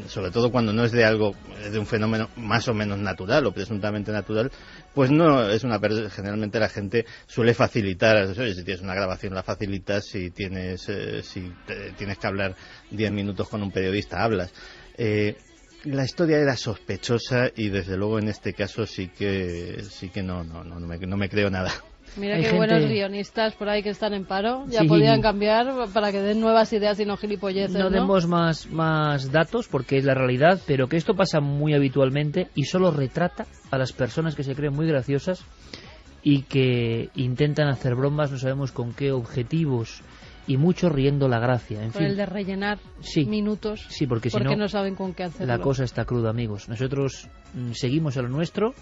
sobre todo cuando no es de algo, de un fenómeno más o menos natural o presuntamente natural, pues no es generalmente la gente suele facilitar. Oye, si tienes una grabación la facilitas, si tienes que hablar 10 minutos con un periodista hablas. La historia era sospechosa y desde luego en este caso sí que no me creo nada. Mira Hay qué gente- buenos guionistas por ahí que están en paro. Ya Sí. podrían cambiar para que den nuevas ideas y no gilipolleces, No ¿no? demos más datos porque es la realidad, pero que esto pasa muy habitualmente y solo retrata a las personas que se creen muy graciosas y que intentan hacer bromas, no sabemos con qué objetivos, y mucho riendo la gracia. En Con fin, el de rellenar Sí. minutos. sí, porque si porque no, no saben con qué hacerlo. la cosa está cruda, amigos. Nosotros seguimos a lo nuestro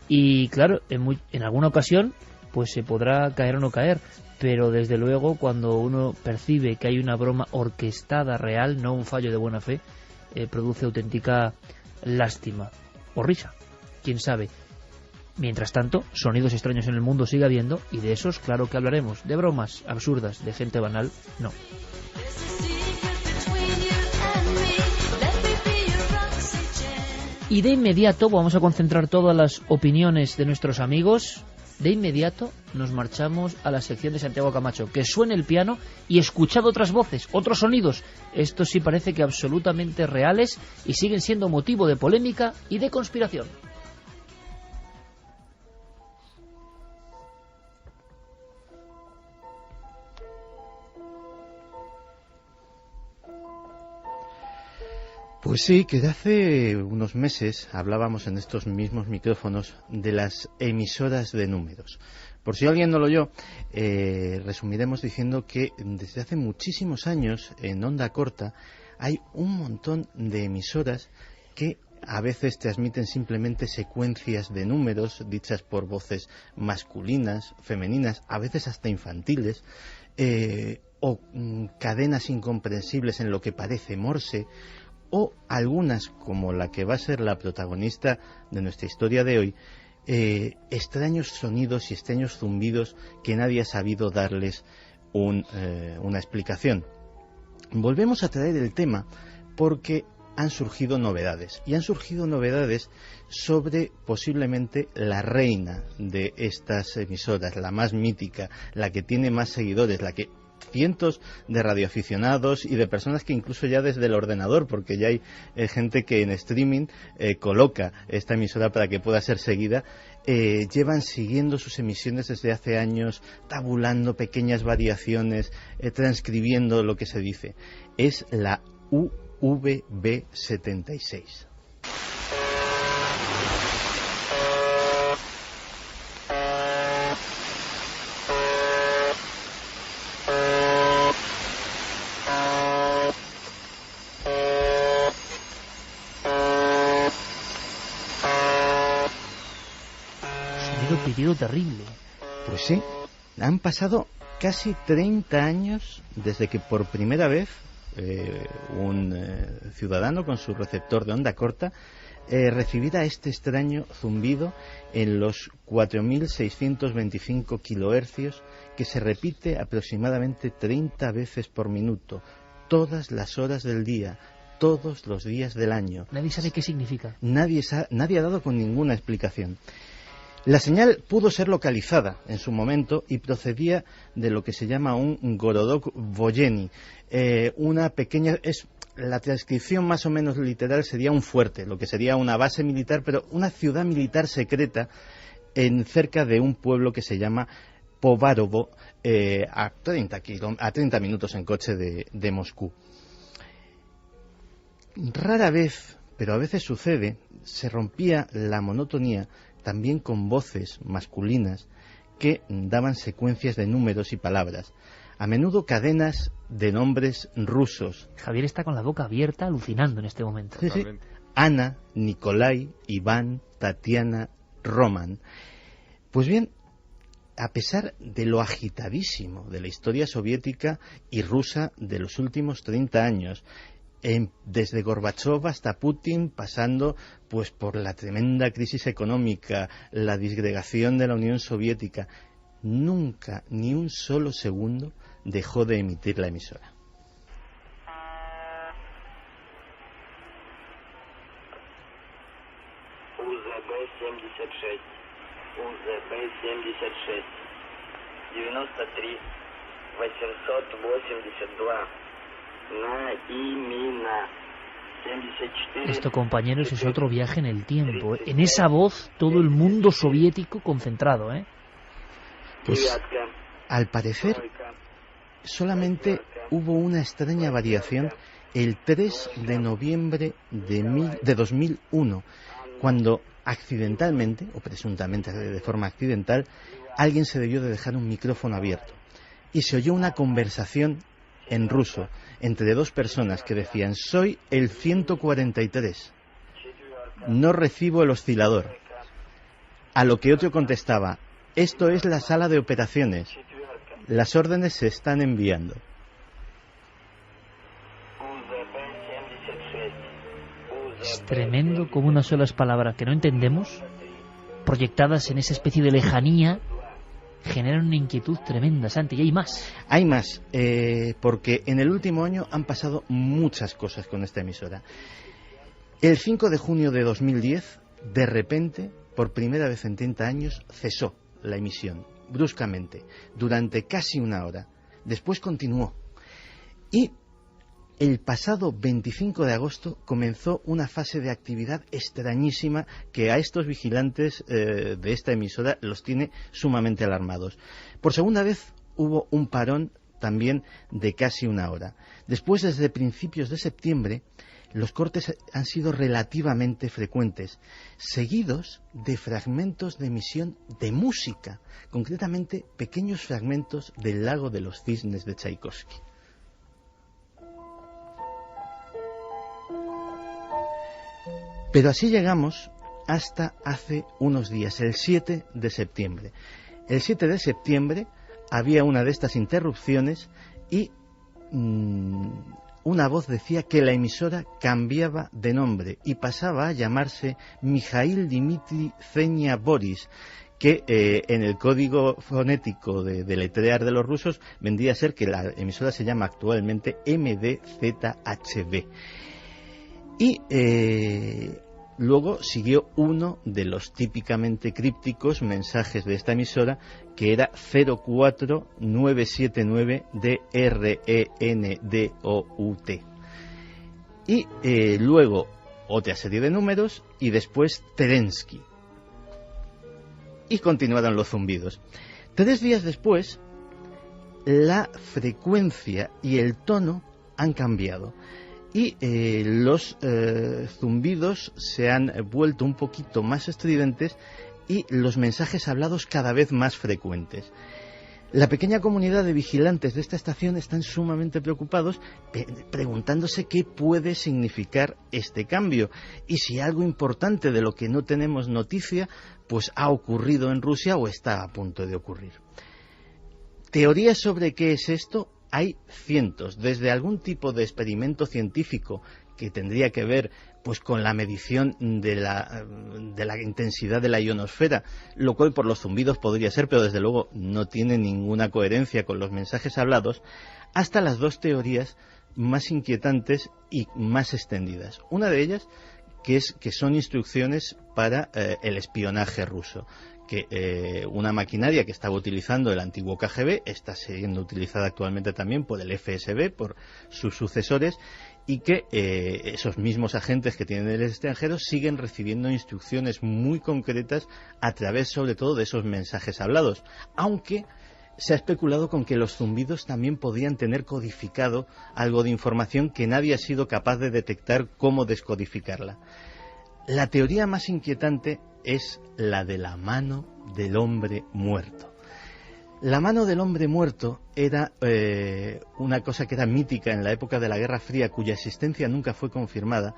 y, claro, en alguna ocasión pues se podrá caer o no caer, pero desde luego cuando uno percibe que hay una broma orquestada real, no un fallo de buena fe, produce auténtica lástima o risa, quién sabe. Mientras tanto, sonidos extraños en el mundo sigue habiendo y de esos claro que hablaremos. De bromas absurdas, de gente banal, no. Y de inmediato vamos a concentrar todas las opiniones de nuestros amigos. De inmediato nos marchamos a la sección de Santiago Camacho. Que suene el piano y escuchad otras voces, otros sonidos. Estos sí parece que absolutamente reales y siguen siendo motivo de polémica y de conspiración. Pues sí, que de hace unos meses hablábamos en estos mismos micrófonos de las emisoras de números. Por si alguien no lo oyó, resumiremos diciendo que desde hace muchísimos años en onda corta hay un montón de emisoras que a veces transmiten simplemente secuencias de números dichas por voces masculinas, femeninas, a veces hasta infantiles, o cadenas incomprensibles en lo que parece Morse, o algunas, como la que va a ser la protagonista de nuestra historia de hoy, extraños sonidos y extraños zumbidos que nadie ha sabido darles una explicación. Volvemos a traer el tema porque han surgido novedades, y han surgido novedades sobre posiblemente la reina de estas emisoras, la más mítica, la que tiene más seguidores, la que cientos de radioaficionados y de personas que incluso ya desde el ordenador, porque ya hay gente que en streaming coloca esta emisora para que pueda ser seguida, llevan siguiendo sus emisiones desde hace años, tabulando pequeñas variaciones, transcribiendo lo que se dice. Es la UVB76. pitido terrible. Pues sí, han pasado casi 30 años desde que por primera vez un ciudadano con su receptor de onda corta recibiera este extraño zumbido en los 4.625 kilohercios, que se repite aproximadamente 30 veces por minuto, todas las horas del día, todos los días del año. Nadie sabe qué significa. Nadie ha dado con ninguna explicación. La señal pudo ser localizada en su momento y procedía de lo que se llama un Gorodok Voyeni, una pequeña... La transcripción más o menos literal sería un fuerte, lo que sería una base militar, pero una ciudad militar secreta cerca de un pueblo que se llama Povarovo, a 30 minutos en coche de Moscú. Rara vez, pero a veces sucede, se rompía la monotonía también con voces masculinas que daban secuencias de números y palabras, a menudo cadenas de nombres rusos. Javier está con la boca abierta, alucinando en este momento. Sí, sí. Ana, Nikolai, Iván, Tatiana, Roman. Pues bien, a pesar de lo agitadísimo de la historia soviética y rusa de los últimos 30 años, desde Gorbachov hasta Putin, pasando pues por la tremenda crisis económica, la disgregación de la Unión Soviética, nunca, ni un solo segundo, dejó de emitir la emisora. UZB-76, UZB-76, 93, 882, Naimina, 74. Esto, compañeros, es otro viaje en el tiempo. En esa voz, todo el mundo soviético concentrado, ¿eh? Pues, al parecer, solamente hubo una extraña variación el 3 de noviembre de 2001, cuando accidentalmente, o presuntamente de forma accidental, alguien se debió de dejar un micrófono abierto y se oyó una conversación en ruso entre dos personas que decían: soy el 143, no recibo el oscilador. A lo que otro contestaba: esto es la sala de operaciones, las órdenes se están enviando. Es tremendo como unas solas palabras que no entendemos, proyectadas en esa especie de lejanía, generan una inquietud tremenda, Santi. Y hay más. Hay más, porque en el último año han pasado muchas cosas con esta emisora. El 5 de junio de 2010, de repente, por primera vez en 30 años, cesó la emisión, bruscamente, durante casi una hora. Después continuó. Y el pasado 25 de agosto comenzó una fase de actividad extrañísima que a estos vigilantes de esta emisora los tiene sumamente alarmados. Por segunda vez hubo un parón también de casi una hora. Después, desde principios de septiembre, los cortes han sido relativamente frecuentes, seguidos de fragmentos de emisión de música, concretamente pequeños fragmentos del Lago de los Cisnes de Tchaikovsky. Pero así llegamos hasta hace unos días, el 7 de septiembre. El 7 de septiembre había una de estas interrupciones y una voz decía que la emisora cambiaba de nombre y pasaba a llamarse Mikhail Dmitry Zenia Boris, que en el código fonético de deletrear de los rusos vendría a ser que la emisora se llama actualmente MDZHB. Y luego siguió uno de los típicamente crípticos mensajes de esta emisora, que era 04979DRENDOUT. Y luego otra serie de números y después Terensky. Y continuaron los zumbidos. 3 días después, la frecuencia y el tono han cambiado. Y los zumbidos se han vuelto un poquito más estridentes y los mensajes hablados cada vez más frecuentes. La pequeña comunidad de vigilantes de esta estación están sumamente preocupados, preguntándose qué puede significar este cambio y si algo importante de lo que no tenemos noticia pues ha ocurrido en Rusia o está a punto de ocurrir. Teorías sobre qué es esto hay cientos, desde algún tipo de experimento científico que tendría que ver pues con la medición de la intensidad de la ionosfera, lo cual por los zumbidos podría ser, pero desde luego no tiene ninguna coherencia con los mensajes hablados, hasta las dos teorías más inquietantes y más extendidas. Una de ellas que son instrucciones para el espionaje ruso, que una maquinaria que estaba utilizando el antiguo KGB está siendo utilizada actualmente también por el FSB, por sus sucesores, y que esos mismos agentes que tienen en el extranjero siguen recibiendo instrucciones muy concretas a través sobre todo de esos mensajes hablados, aunque se ha especulado con que los zumbidos también podían tener codificado algo de información que nadie ha sido capaz de detectar cómo descodificarla. La teoría más inquietante es la de la mano del hombre muerto. La mano del hombre muerto era una cosa que era mítica en la época de la Guerra Fría, cuya existencia nunca fue confirmada,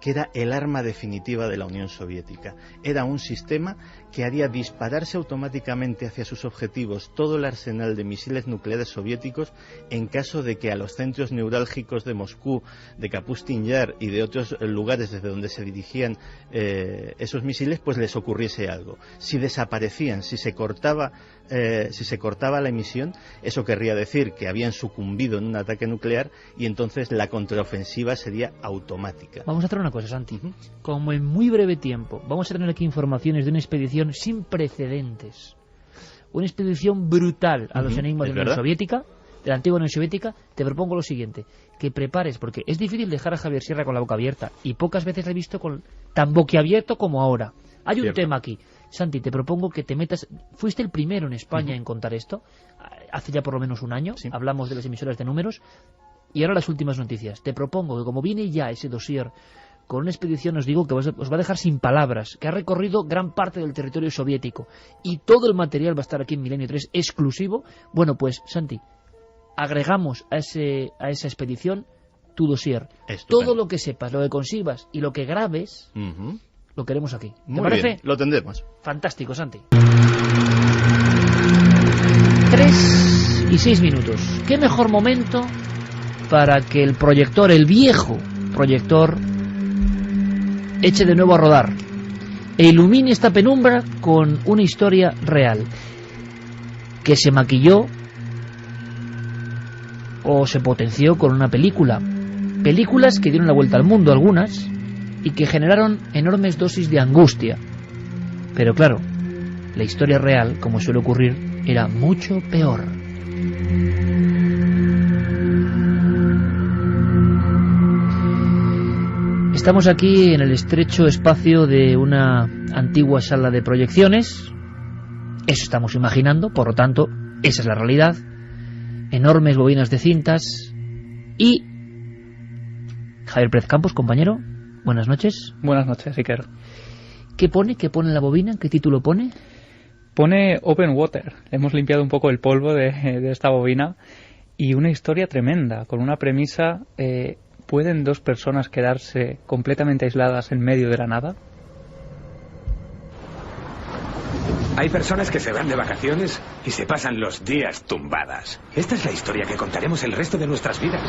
que era el arma definitiva de la Unión Soviética. Era un sistema que haría dispararse automáticamente hacia sus objetivos todo el arsenal de misiles nucleares soviéticos en caso de que a los centros neurálgicos de Moscú, de Kapustin Yar y de otros lugares desde donde se dirigían esos misiles, pues les ocurriese algo. Si desaparecían, si se cortaba la emisión, eso querría decir que habían sucumbido en un ataque nuclear y entonces la contraofensiva sería automática. Vamos a hacer una cosa, Santi. Como en muy breve tiempo vamos a tener aquí informaciones de una expedición sin precedentes, una expedición brutal a los enigmas de la Unión Soviética, de la antigua Unión Soviética, te propongo lo siguiente, que prepares, porque es difícil dejar a Javier Sierra con la boca abierta, y pocas veces le he visto con tan boquiabierto como ahora. Hay un tema aquí. Santi, te propongo que te metas... Fuiste el primero en España en contar esto, hace ya por lo menos un año, hablamos de las emisoras de números, y ahora las últimas noticias. Te propongo que como viene ya ese dossier con una expedición, os digo que os va a dejar sin palabras, que ha recorrido gran parte del territorio soviético, y todo el material va a estar aquí en Milenio 3 exclusivo. Bueno, pues, Santi, agregamos a esa expedición tu dossier. Todo lo que sepas, lo que consigas y lo que grabes... Lo queremos aquí. ¿Te parece? Bien, lo tendremos. Fantástico, Santi. 3:06. ¿Qué mejor momento para que el proyector, el viejo proyector, eche de nuevo a rodar e ilumine esta penumbra con una historia real que se maquilló o se potenció con una película? Películas que dieron la vuelta al mundo, algunas, y que generaron enormes dosis de angustia. Pero claro, la historia real, como suele ocurrir, era mucho peor. Estamos aquí en el estrecho espacio de una antigua sala de proyecciones. Eso estamos imaginando, por lo tanto, esa es la realidad. Enormes bobinas de cintas y... Javier Pérez Campos, compañero, buenas noches. Buenas noches, Iker. ¿Qué pone? ¿Qué pone en la bobina? ¿Qué título pone? Pone Open Water. Hemos limpiado un poco el polvo de esta bobina y una historia tremenda, con una premisa... ¿Pueden dos personas quedarse completamente aisladas en medio de la nada? Hay personas que se van de vacaciones y se pasan los días tumbadas. Esta es la historia que contaremos el resto de nuestras vidas.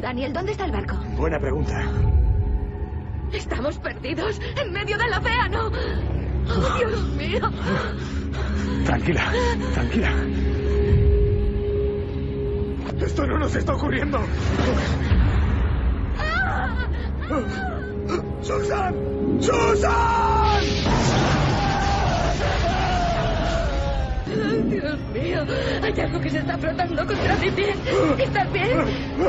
Daniel, ¿dónde está el barco? Buena pregunta. Estamos perdidos en medio del océano. ¡Oh, Dios mío! Tranquila, tranquila. ¡Esto no nos está ocurriendo! ¡Susan! ¡Susan! ¡Dios mío! Hay algo que se está frotando contra mi piel. ¿Estás bien?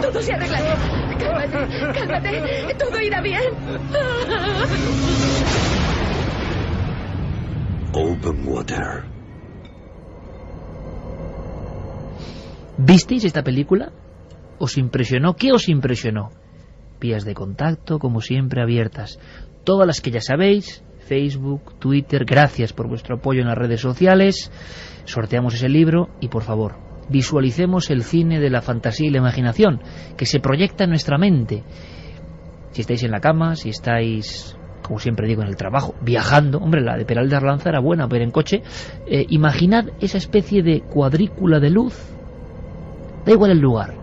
Todo se arreglará. Cálmate, cálmate. Todo irá bien. Open Water. ¿Visteis esta película? ¿Os impresionó? ¿Qué os impresionó? Vías de contacto, como siempre, abiertas. Todas las que ya sabéis, Facebook, Twitter, gracias por vuestro apoyo en las redes sociales. Sorteamos ese libro y, por favor, visualicemos el cine de la fantasía y la imaginación, que se proyecta en nuestra mente. Si estáis en la cama, si estáis como siempre digo, en el trabajo, viajando, hombre, la de Peral de Arlanza era buena, pero en coche, imaginad esa especie de cuadrícula de luz, da igual el lugar,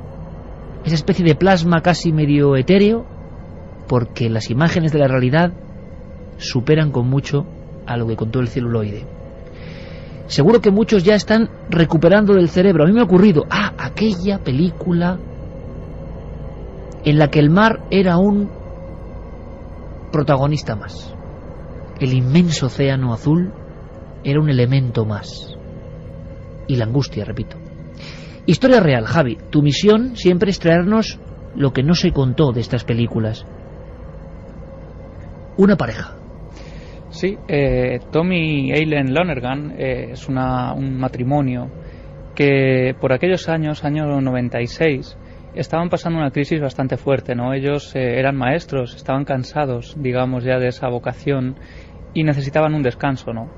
esa especie de plasma casi medio etéreo, porque las imágenes de la realidad superan con mucho a lo que contó el celuloide. Seguro que muchos ya están recuperando del cerebro. A mí me ha ocurrido, aquella película en la que el mar era un protagonista más. El inmenso océano azul era un elemento más. Y la angustia, repito. Historia real, Javi. Tu misión siempre es traernos lo que no se contó de estas películas. Una pareja. Sí, Tommy y Eileen Lonergan es un matrimonio que por aquellos años 96, estaban pasando una crisis bastante fuerte, ¿no? Ellos eran maestros, estaban cansados, digamos, ya de esa vocación y necesitaban un descanso, ¿no?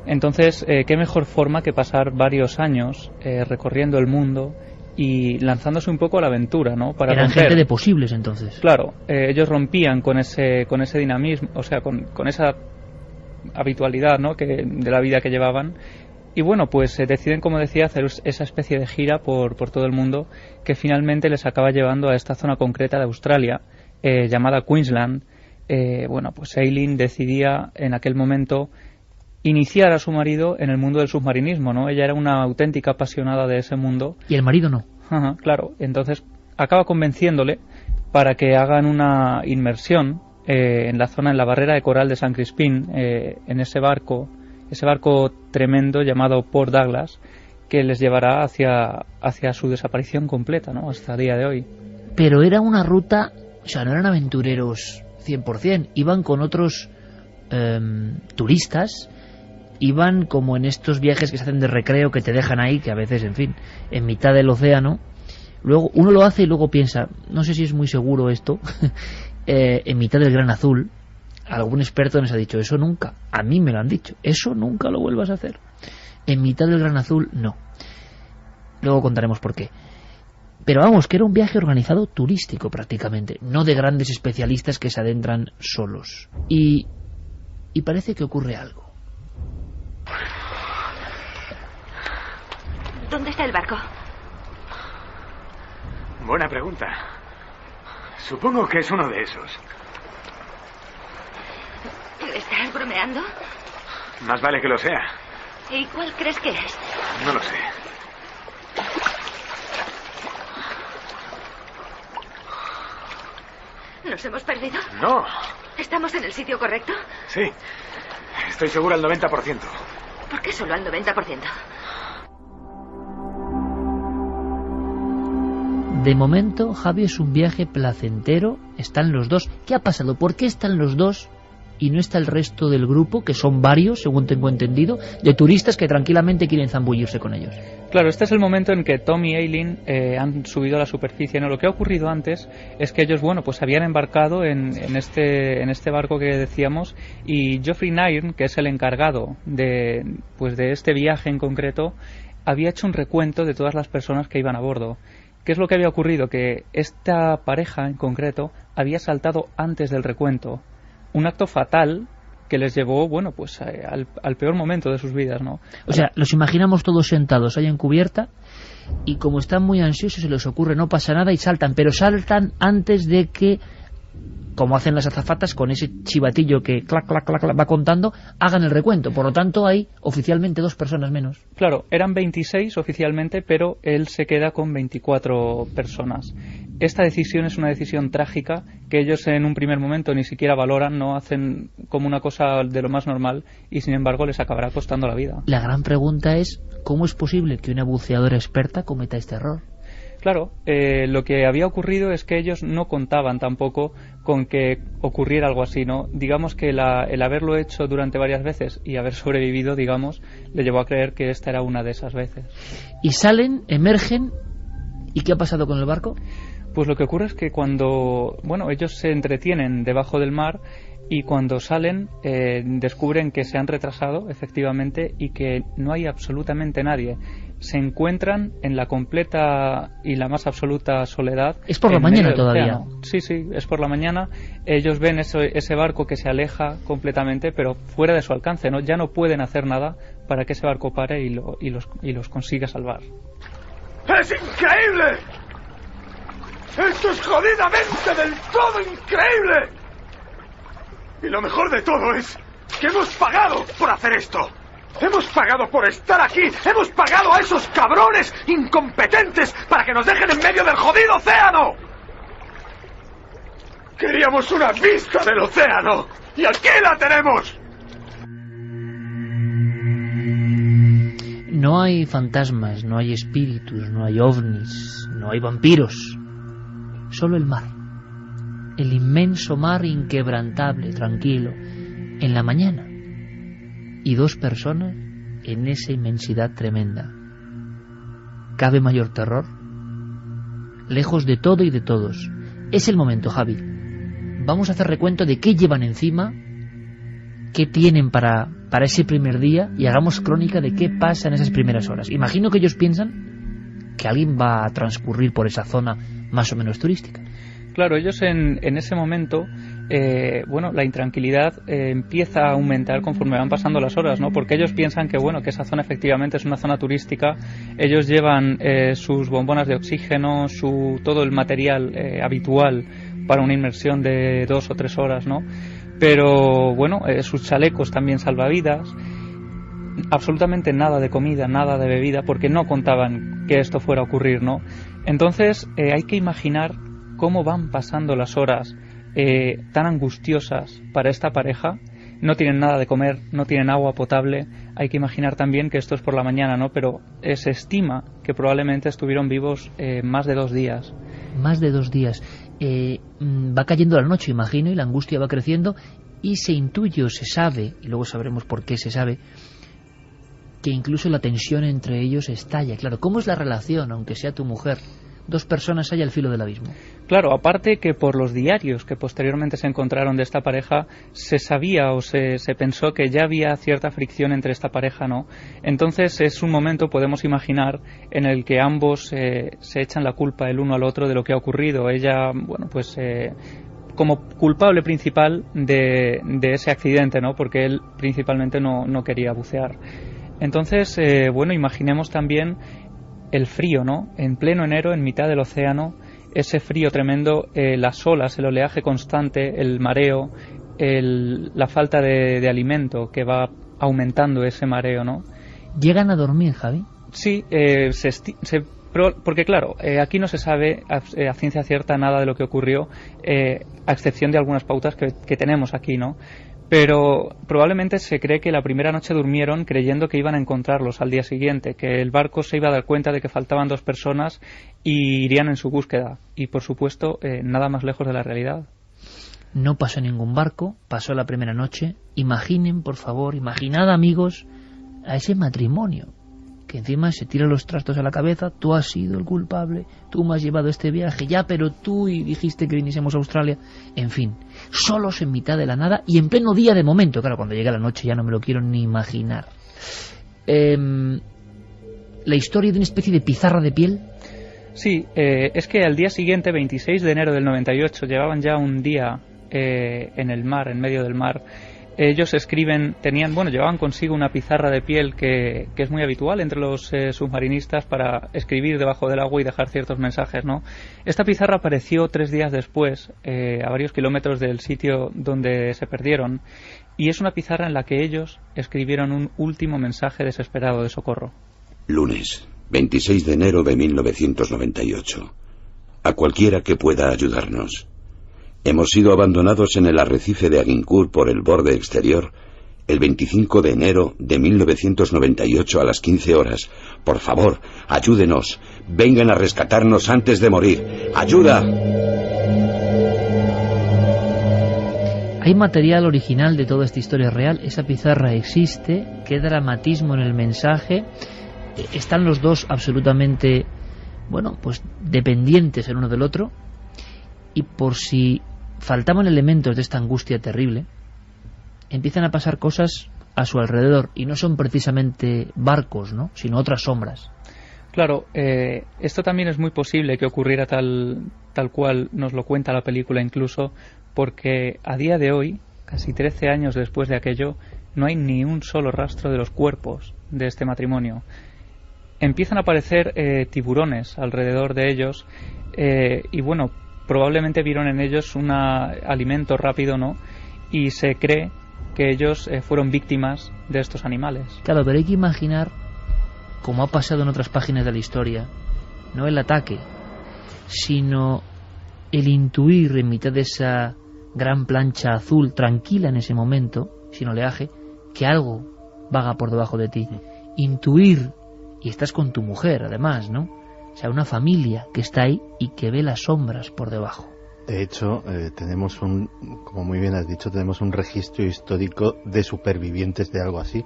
Entonces, qué mejor forma que pasar varios años recorriendo el mundo y lanzándose un poco a la aventura, ¿no? Para eran romper. Gente de posibles, entonces. Claro, ellos rompían con ese dinamismo, o sea, con esa habitualidad, ¿no? De la vida que llevaban. Y bueno, pues deciden, como decía, hacer esa especie de gira por todo el mundo que finalmente les acaba llevando a esta zona concreta de Australia, llamada Queensland. Bueno, pues Eileen decidía en aquel momento iniciar a su marido en el mundo del submarinismo, ¿no? Ella era una auténtica apasionada de ese mundo. ¿Y el marido no? Ajá, claro. Entonces acaba convenciéndole para que hagan una inmersión en la barrera de coral de San Crispín, en ese barco tremendo llamado Port Douglas, que les llevará hacia su desaparición completa, ¿no? Hasta el día de hoy. Pero era una ruta, o sea, no eran aventureros 100%, iban con otros turistas, iban como en estos viajes que se hacen de recreo que te dejan ahí, que a veces, en fin, en mitad del océano. Luego uno lo hace y luego piensa, no sé si es muy seguro esto, en mitad del gran azul. Algún experto nos ha dicho, eso nunca, a mí me lo han dicho, eso nunca lo vuelvas a hacer. En mitad del gran azul, no. Luego contaremos por qué. Pero vamos, que era un viaje organizado turístico prácticamente, no de grandes especialistas que se adentran solos. Y parece que ocurre algo. ¿Dónde está el barco? Buena pregunta. Supongo que es uno de esos. ¿Estás bromeando? Más vale que lo sea. ¿Y cuál crees que es? No lo sé. ¿Nos hemos perdido? No. ¿Estamos en el sitio correcto? Sí. Estoy seguro al 90%. ¿Por qué solo al 90%? De momento, Javi, es un viaje placentero. Están los dos. ¿Qué ha pasado? ¿Por qué están los dos y no está el resto del grupo, que son varios, según tengo entendido, de turistas que tranquilamente quieren zambullirse con ellos? Claro, este es el momento en que Tom y Eileen han subido a la superficie, ¿no? Lo que ha ocurrido antes es que ellos, bueno, pues habían embarcado en este barco que decíamos, y Geoffrey Nairn, que es el encargado de este viaje en concreto, había hecho un recuento de todas las personas que iban a bordo. ¿Qué es lo que había ocurrido? Que esta pareja en concreto había saltado antes del recuento. Un acto fatal que les llevó, bueno, pues al peor momento de sus vidas, ¿no? O sea, los imaginamos todos sentados ahí en cubierta y como están muy ansiosos se les ocurre, no pasa nada y saltan, pero saltan antes de que, como hacen las azafatas con ese chivatillo que clac, clac, clac, clac va contando, hagan el recuento. Por lo tanto hay oficialmente 2 personas menos. Claro, eran 26 oficialmente, pero él se queda con 24 personas. Esta decisión es una decisión trágica que ellos en un primer momento ni siquiera valoran, no hacen como una cosa de lo más normal y sin embargo les acabará costando la vida. La gran pregunta es, ¿cómo es posible que una buceadora experta cometa este error? Claro, lo que había ocurrido es que ellos no contaban tampoco con que ocurriera algo así, ¿no? Digamos que el haberlo hecho durante varias veces y haber sobrevivido, digamos, le llevó a creer que esta era una de esas veces. Y salen, emergen, ¿y qué ha pasado con el barco? Pues lo que ocurre es que cuando, bueno, ellos se entretienen debajo del mar y cuando salen descubren que se han retrasado, efectivamente, y que no hay absolutamente nadie. se encuentran en la completa y la más absoluta soledad. Es por la mañana todavía. Sí, es por la mañana. Ellos ven ese barco que se aleja completamente, pero fuera de su alcance, ¿no? Ya no pueden hacer nada para que ese barco pare y los consiga salvar. ¡Es increíble! ¡Esto es jodidamente del todo increíble! Y lo mejor de todo es que hemos pagado por hacer esto. Hemos pagado por estar aquí. Hemos pagado a esos cabrones incompetentes para que nos dejen en medio del jodido océano. Queríamos una vista del océano y aquí la tenemos. No hay fantasmas, no hay espíritus, no hay ovnis, no hay vampiros. Solo el mar. El inmenso mar inquebrantable, tranquilo, en la mañana. Y dos personas en esa inmensidad tremenda. ¿Cabe mayor terror? Lejos de todo y de todos. Es el momento, Javi. Vamos a hacer recuento de qué llevan encima, qué tienen para ese primer día, y hagamos crónica de qué pasa en esas primeras horas. Imagino que ellos piensan que alguien va a transcurrir por esa zona más o menos turística. Claro, ellos en ese momento, la intranquilidad empieza a aumentar conforme van pasando las horas, ¿no? Porque ellos piensan que esa zona efectivamente es una zona turística. Ellos llevan sus bombonas de oxígeno, todo el material habitual para una inmersión de 2 o 3 horas, ¿no? Pero sus chalecos también salvavidas. Absolutamente nada de comida, nada de bebida, porque no contaban que esto fuera a ocurrir, ¿no? Entonces hay que imaginar cómo van pasando las horas tan angustiosas para esta pareja. No tienen nada de comer, no tienen agua potable. Hay que imaginar también que esto es por la mañana, ¿no? Pero se estima que probablemente estuvieron vivos más de 2 días. Más de 2 días. Va cayendo la noche, imagino, y la angustia va creciendo, y se intuye o se sabe, y luego sabremos por qué se sabe, que incluso la tensión entre ellos estalla. Claro, ¿cómo es la relación, aunque sea tu mujer? 2 personas hay al filo del abismo. Claro, aparte que por los diarios que posteriormente se encontraron de esta pareja, se sabía o se pensó que ya había cierta fricción entre esta pareja, ¿no? Entonces es un momento, podemos imaginar, en el que ambos se echan la culpa el uno al otro de lo que ha ocurrido. Ella, como culpable principal de ese accidente, ¿no? Porque él principalmente no quería bucear. Entonces, imaginemos también el frío, ¿no? En pleno enero, en mitad del océano, ese frío tremendo, las olas, el oleaje constante, el mareo, la falta de alimento que va aumentando ese mareo, ¿no? ¿Llegan a dormir, Javi? Sí, porque claro, aquí no se sabe a ciencia cierta nada de lo que ocurrió, a excepción de algunas pautas que tenemos aquí, ¿no? Pero probablemente se cree que la primera noche durmieron creyendo que iban a encontrarlos al día siguiente, que el barco se iba a dar cuenta de que faltaban 2 personas y irían en su búsqueda. Y por supuesto, nada más lejos de la realidad. No pasó ningún barco, pasó la primera noche. Imaginen, por favor, imaginad, amigos, a ese matrimonio que encima se tira los trastos a la cabeza. Tú has sido el culpable, tú me has llevado este viaje, ya, pero tú y dijiste que viniésemos a Australia. En fin, solos en mitad de la nada y en pleno día de momento. Claro, cuando llega la noche ya no me lo quiero ni imaginar. La historia de una especie de pizarra de piel. Sí, es que al día siguiente, 26 de enero del 98, llevaban ya un día en el mar, en medio del mar. Ellos llevaban consigo una pizarra de piel que es muy habitual entre los submarinistas para escribir debajo del agua y dejar ciertos mensajes, ¿no? Esta pizarra apareció 3 días después, a varios kilómetros del sitio donde se perdieron, y es una pizarra en la que ellos escribieron un último mensaje desesperado de socorro. Lunes, 26 de enero de 1998. A cualquiera que pueda ayudarnos. Hemos sido abandonados en el arrecife de Agincourt por el borde exterior el 25 de enero de 1998 a las 15 horas. Por favor, ayúdenos. Vengan a rescatarnos antes de morir. ¡Ayuda! Hay material original de toda esta historia real. Esa pizarra existe. Qué dramatismo en el mensaje. Están los dos absolutamente, dependientes el uno del otro. Y por si faltaban elementos de esta angustia terrible, empiezan a pasar cosas a su alrededor, y no son precisamente barcos, ¿no?, sino otras sombras. Claro, esto también es muy posible que ocurriera tal cual nos lo cuenta la película incluso, porque a día de hoy, casi 13 años después de aquello, no hay ni un solo rastro de los cuerpos de este matrimonio. Empiezan a aparecer tiburones alrededor de ellos y bueno, probablemente vieron en ellos un alimento rápido, ¿no? Y se cree que ellos fueron víctimas de estos animales. Claro, pero hay que imaginar, como ha pasado en otras páginas de la historia, no el ataque, sino el intuir en mitad de esa gran plancha azul, tranquila en ese momento, sin oleaje, que algo vaga por debajo de ti. Intuir, y estás con tu mujer además, ¿no? O sea, una familia que está ahí y que ve las sombras por debajo. De hecho, tenemos como muy bien has dicho, tenemos un registro histórico de supervivientes de algo así,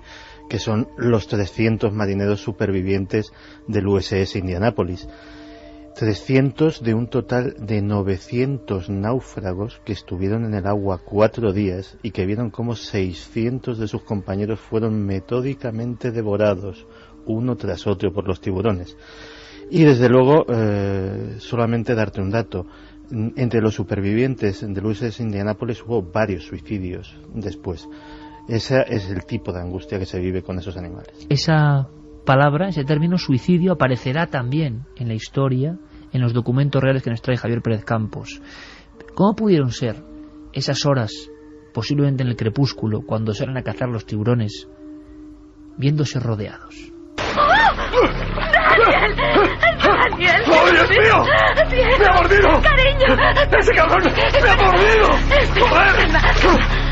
que son los 300 marineros supervivientes del USS Indianapolis. 300 de un total de 900 náufragos que estuvieron en el agua 4 días y que vieron cómo 600 de sus compañeros fueron metódicamente devorados uno tras otro por los tiburones. Y desde luego, solamente darte un dato, entre los supervivientes del USS Indianapolis hubo varios suicidios después. Ese es el tipo de angustia que se vive con esos animales. Esa palabra, ese término suicidio, aparecerá también en la historia, en los documentos reales que nos trae Javier Pérez Campos. ¿Cómo pudieron ser esas horas, posiblemente en el crepúsculo, cuando salen a cazar los tiburones, viéndose rodeados? ¡Daniel! ¡Daniel! ¡Oh, Dios mío! ¡Daniel! ¡Me ha mordido! ¡Cariño! ¡Ese cabrón me ha mordido!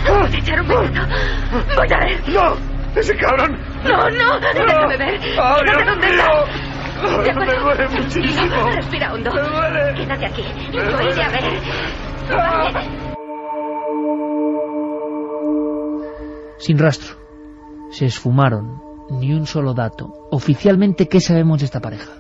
Voy a echar un besito. Voy a ver. ¡No! ¡Ese cabrón! No, déjame ver. ¡Ay, Fíjate Dios dónde mío! está. Me duele muchísimo. Respira hondo. Me duele. Quédate aquí. Yo iré a ver. Sin rastro. Se esfumaron. Ni un solo dato. Oficialmente, ¿qué sabemos de esta pareja?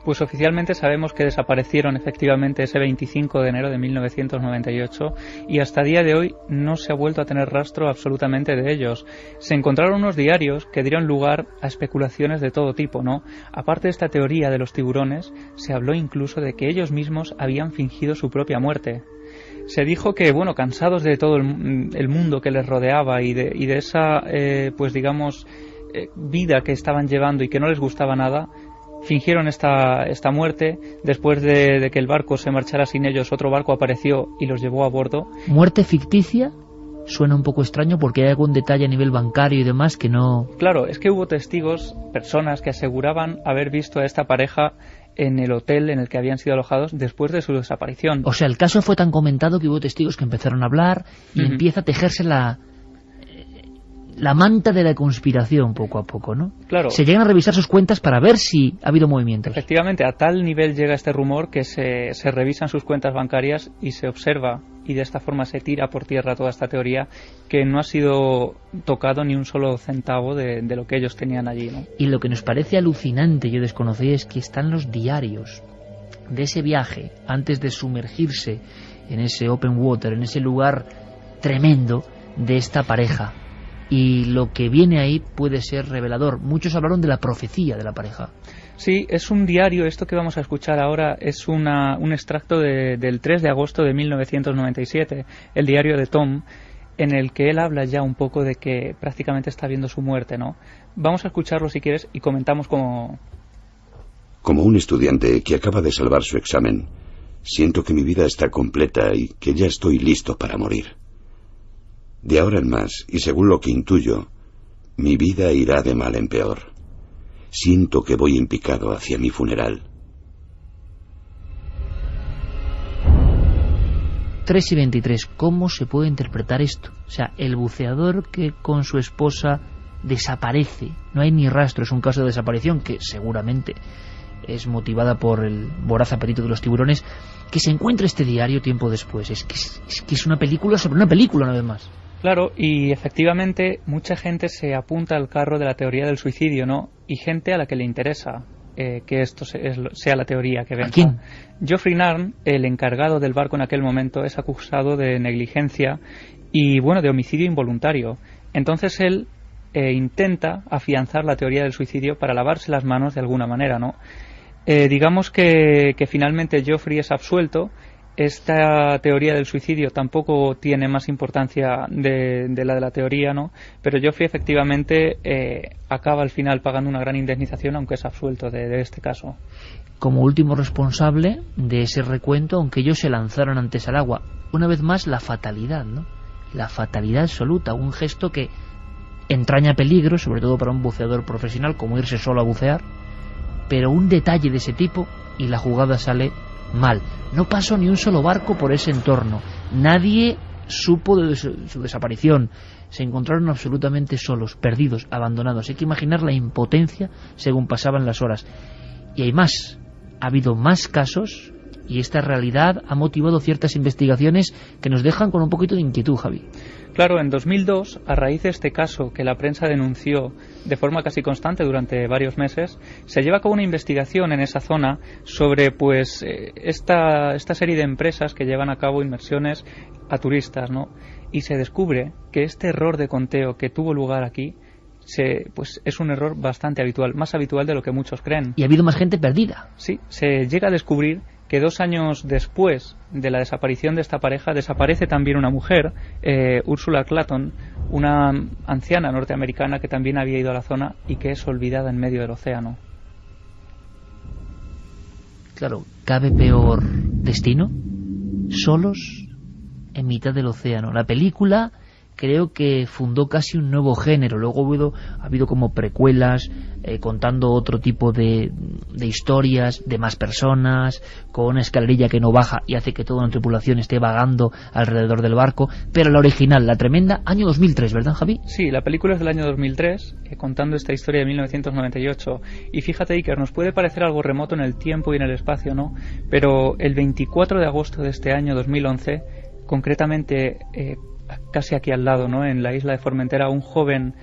Pues oficialmente sabemos que desaparecieron efectivamente ese 25 de enero de 1998 y hasta día de hoy no se ha vuelto a tener rastro absolutamente de ellos. Se encontraron unos diarios que dieron lugar a especulaciones de todo tipo, ¿no? Aparte de esta teoría de los tiburones, se habló incluso de que ellos mismos habían fingido su propia muerte. Se dijo que, bueno, cansados de todo el mundo que les rodeaba y de esa, pues digamos, vida que estaban llevando y que no les gustaba nada, fingieron esta muerte. Después de que el barco se marchara sin ellos, otro barco apareció y los llevó a bordo. ¿Muerte ficticia? Suena un poco extraño porque hay algún detalle a nivel bancario y demás que no... Claro, es que hubo testigos, personas que aseguraban haber visto a esta pareja en el hotel en el que habían sido alojados después de su desaparición. O sea, el caso fue tan comentado que hubo testigos que empezaron a hablar y empieza a tejerse la manta de la conspiración poco a poco, ¿no? Claro. Se llegan a revisar sus cuentas para ver si ha habido movimientos. Efectivamente, a tal nivel llega este rumor que se revisan sus cuentas bancarias y se observa, y de esta forma se tira por tierra toda esta teoría, que no ha sido tocado ni un solo centavo de lo que ellos tenían allí, ¿no? Y lo que nos parece alucinante, yo desconocí, es que están los diarios de ese viaje antes de sumergirse en ese open water, en ese lugar tremendo de esta pareja. Y lo que viene ahí puede ser revelador. Muchos hablaron de la profecía de la pareja. Sí, es un diario, esto que vamos a escuchar ahora es un extracto del 3 de agosto de 1997, el diario de Tom, en el que él habla ya un poco de que prácticamente está viendo su muerte, ¿no? Vamos a escucharlo si quieres y comentamos cómo... Como un estudiante que acaba de salvar su examen, siento que mi vida está completa y que ya estoy listo para morir. De ahora en más, y según lo que intuyo, mi vida irá de mal en peor. Siento que voy en picado hacia mi funeral. 3:23. ¿Cómo se puede interpretar esto? O sea, el buceador que con su esposa desaparece. No hay ni rastro. Es un caso de desaparición que seguramente es motivada por el voraz apetito de los tiburones. Que se encuentra este diario tiempo después. Es que es una película sobre una película, una vez más. Claro, y efectivamente mucha gente se apunta al carro de la teoría del suicidio, ¿no? Y gente a la que le interesa que esto sea la teoría que venga. ¿A quién? Geoffrey Narn, el encargado del barco en aquel momento, es acusado de negligencia y, bueno, de homicidio involuntario. Entonces él intenta afianzar la teoría del suicidio para lavarse las manos de alguna manera, ¿no? Digamos que finalmente Geoffrey es absuelto. Esta teoría del suicidio tampoco tiene más importancia de la teoría, ¿no? Pero Geoffrey efectivamente acaba al final pagando una gran indemnización, aunque es absuelto de este caso. Como último responsable de ese recuento, aunque ellos se lanzaron antes al agua. Una vez más, la fatalidad, ¿no? La fatalidad absoluta, un gesto que entraña peligro, sobre todo para un buceador profesional, como irse solo a bucear, pero un detalle de ese tipo y la jugada sale mal. No pasó ni un solo barco por ese entorno, nadie supo de su desaparición, se encontraron absolutamente solos, perdidos, abandonados. Hay que imaginar la impotencia según pasaban las horas. Y hay más, ha habido más casos, y esta realidad ha motivado ciertas investigaciones que nos dejan con un poquito de inquietud, Javi. Claro, en 2002, a raíz de este caso que la prensa denunció de forma casi constante durante varios meses, se lleva a cabo una investigación en esa zona sobre pues esta serie de empresas que llevan a cabo inmersiones a turistas, ¿no? Y se descubre que este error de conteo que tuvo lugar aquí pues es un error bastante habitual, más habitual de lo que muchos creen. Y ha habido más gente perdida. Sí, se llega a descubrir que 2 años después de la desaparición de esta pareja desaparece también una mujer, Ursula Clayton, una anciana norteamericana que también había ido a la zona y que es olvidada en medio del océano. Claro, ¿cabe peor destino? Solos en mitad del océano. La película creo que fundó casi un nuevo género. Luego ha habido como precuelas contando otro tipo de historias, de más personas, con una escalerilla que no baja y hace que toda una tripulación esté vagando alrededor del barco. Pero la original, la tremenda, año 2003, ¿verdad, Javi? Sí, la película es del año 2003, contando esta historia de 1998. Y fíjate, Iker, nos puede parecer algo remoto en el tiempo y en el espacio, ¿no? Pero el 24 de agosto de este año 2011, concretamente casi aquí al lado, ¿no?, en la isla de Formentera, un joven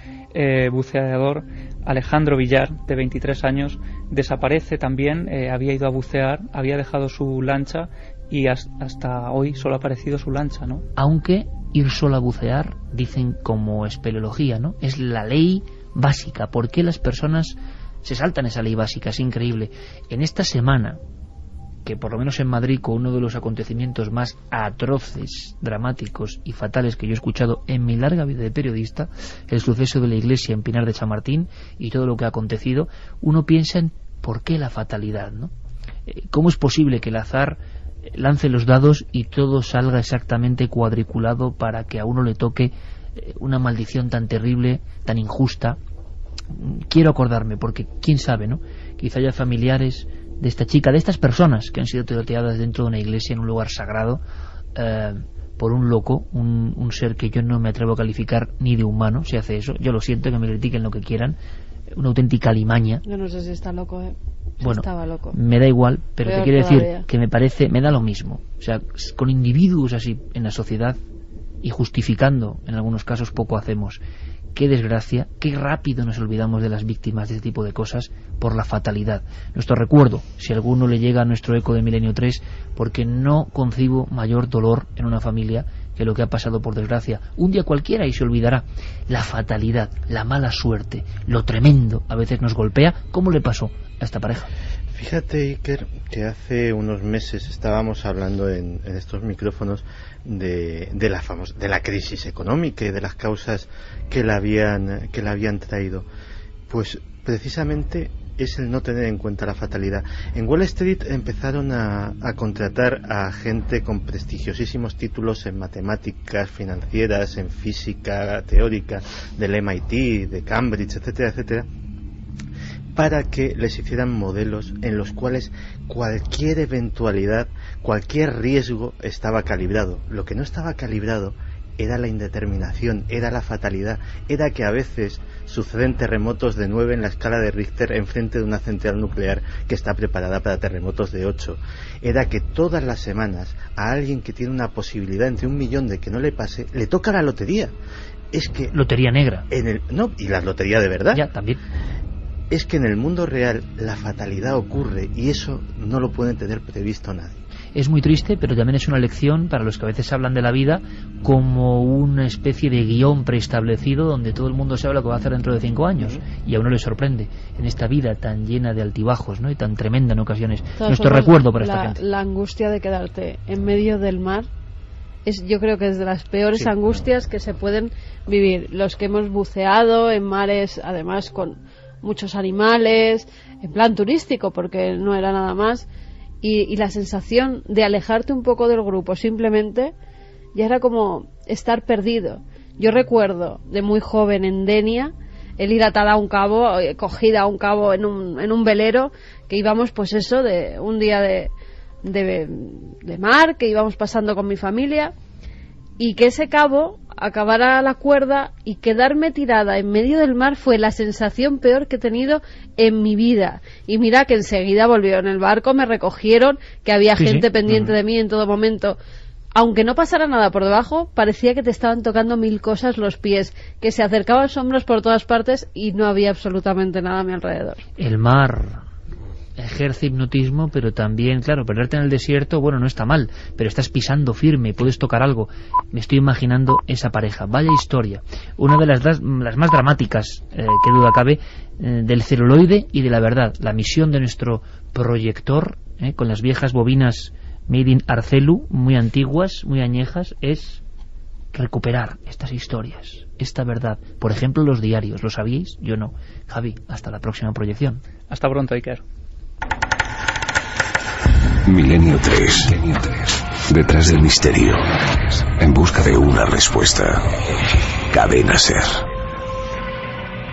buceador, Alejandro Villar, de 23 años, desaparece también. Había ido a bucear, había dejado su lancha y hasta hoy solo ha aparecido su lancha, ¿no? Aunque ir solo a bucear, dicen como espeleología, ¿no?, es la ley básica. ¿Por qué las personas se saltan esa ley básica? Es increíble. En esta semana, que por lo menos en Madrid, con uno de los acontecimientos más atroces, dramáticos y fatales que yo he escuchado en mi larga vida de periodista, el suceso de la iglesia en Pinar de Chamartín y todo lo que ha acontecido, uno piensa en ¿por qué la fatalidad, no? ¿Cómo es posible que el azar lance los dados y todo salga exactamente cuadriculado para que a uno le toque una maldición tan terrible, tan injusta? Quiero acordarme, porque quién sabe, ¿no? Quizá haya familiares de esta chica, de estas personas que han sido tiroteadas dentro de una iglesia, en un lugar sagrado, por un loco, un ser que yo no me atrevo a calificar ni de humano, si hace eso. Yo lo siento, que me critiquen lo que quieran, una auténtica alimaña. Yo no sé si está loco, Bueno, estaba loco. Me da igual, pero Peor te quiero todavía. decir que me da lo mismo. O sea, con individuos así en la sociedad, y justificando en algunos casos, poco hacemos. Qué desgracia, qué rápido nos olvidamos de las víctimas de este tipo de cosas por la fatalidad. Nuestro recuerdo, si a alguno le llega a nuestro eco de Milenio 3, porque no concibo mayor dolor en una familia que lo que ha pasado, por desgracia. Un día cualquiera y se olvidará. La fatalidad, la mala suerte, lo tremendo a veces nos golpea. ¿Cómo le pasó a esta pareja? Fíjate, Iker, que hace unos meses estábamos hablando en estos micrófonos de la crisis económica y de las causas que la habían traído. Pues precisamente es el no tener en cuenta la fatalidad. En Wall Street empezaron a contratar a gente con prestigiosísimos títulos en matemáticas financieras, en física teórica, del MIT, de Cambridge, etcétera, etcétera, para que les hicieran modelos en los cuales cualquier eventualidad, cualquier riesgo estaba calibrado. Lo que no estaba calibrado era la indeterminación, era la fatalidad, era que a veces suceden terremotos de 9 en la escala de Richter enfrente de una central nuclear que está preparada para terremotos de 8. Era que todas las semanas a alguien que tiene una posibilidad entre 1 millón de que no le pase, le toca la lotería. Es que lotería negra. Y la lotería de verdad. Ya, también. Es que en el mundo real la fatalidad ocurre y eso no lo puede tener previsto nadie. Es muy triste, pero también es una lección para los que a veces hablan de la vida como una especie de guión preestablecido donde todo el mundo sabe lo que va a hacer dentro de 5 años, y a uno le sorprende en esta vida tan llena de altibajos, ¿no? Y tan tremenda en ocasiones. Nuestro recuerdo para esta gente. La angustia de quedarte en medio del mar yo creo que es de las peores angustias que se pueden vivir. Los que hemos buceado en mares, además con muchos animales, en plan turístico, porque no era nada más, y la sensación de alejarte un poco del grupo, simplemente ya era como estar perdido. Yo recuerdo de muy joven en Denia el ir atada a un cabo, cogida a un cabo en un velero, que íbamos pues eso, de un día de mar, que íbamos pasando con mi familia, y que ese cabo acabara la cuerda y quedarme tirada en medio del mar fue la sensación peor que he tenido en mi vida. Y mira que enseguida volvió en el barco, me recogieron, que había gente pendiente de mí en todo momento. Aunque no pasara nada por debajo, parecía que te estaban tocando 1000 cosas los pies, que se acercaban sombras por todas partes y no había absolutamente nada a mi alrededor. El mar ejerce hipnotismo, pero también, claro, perderte en el desierto, bueno, no está mal, pero estás pisando firme, puedes tocar algo. Me estoy imaginando esa pareja. Vaya historia. Una de las más dramáticas, que duda cabe, del celuloide y de la verdad. La misión de nuestro proyector, con las viejas bobinas Made in Arcelu, muy antiguas, muy añejas, es recuperar estas historias, esta verdad. Por ejemplo, los diarios. ¿Lo sabíais? Yo no. Javi, hasta la próxima proyección. Hasta pronto, Iker. Milenio 3. Detrás del misterio. En busca de una respuesta. Cadena Ser.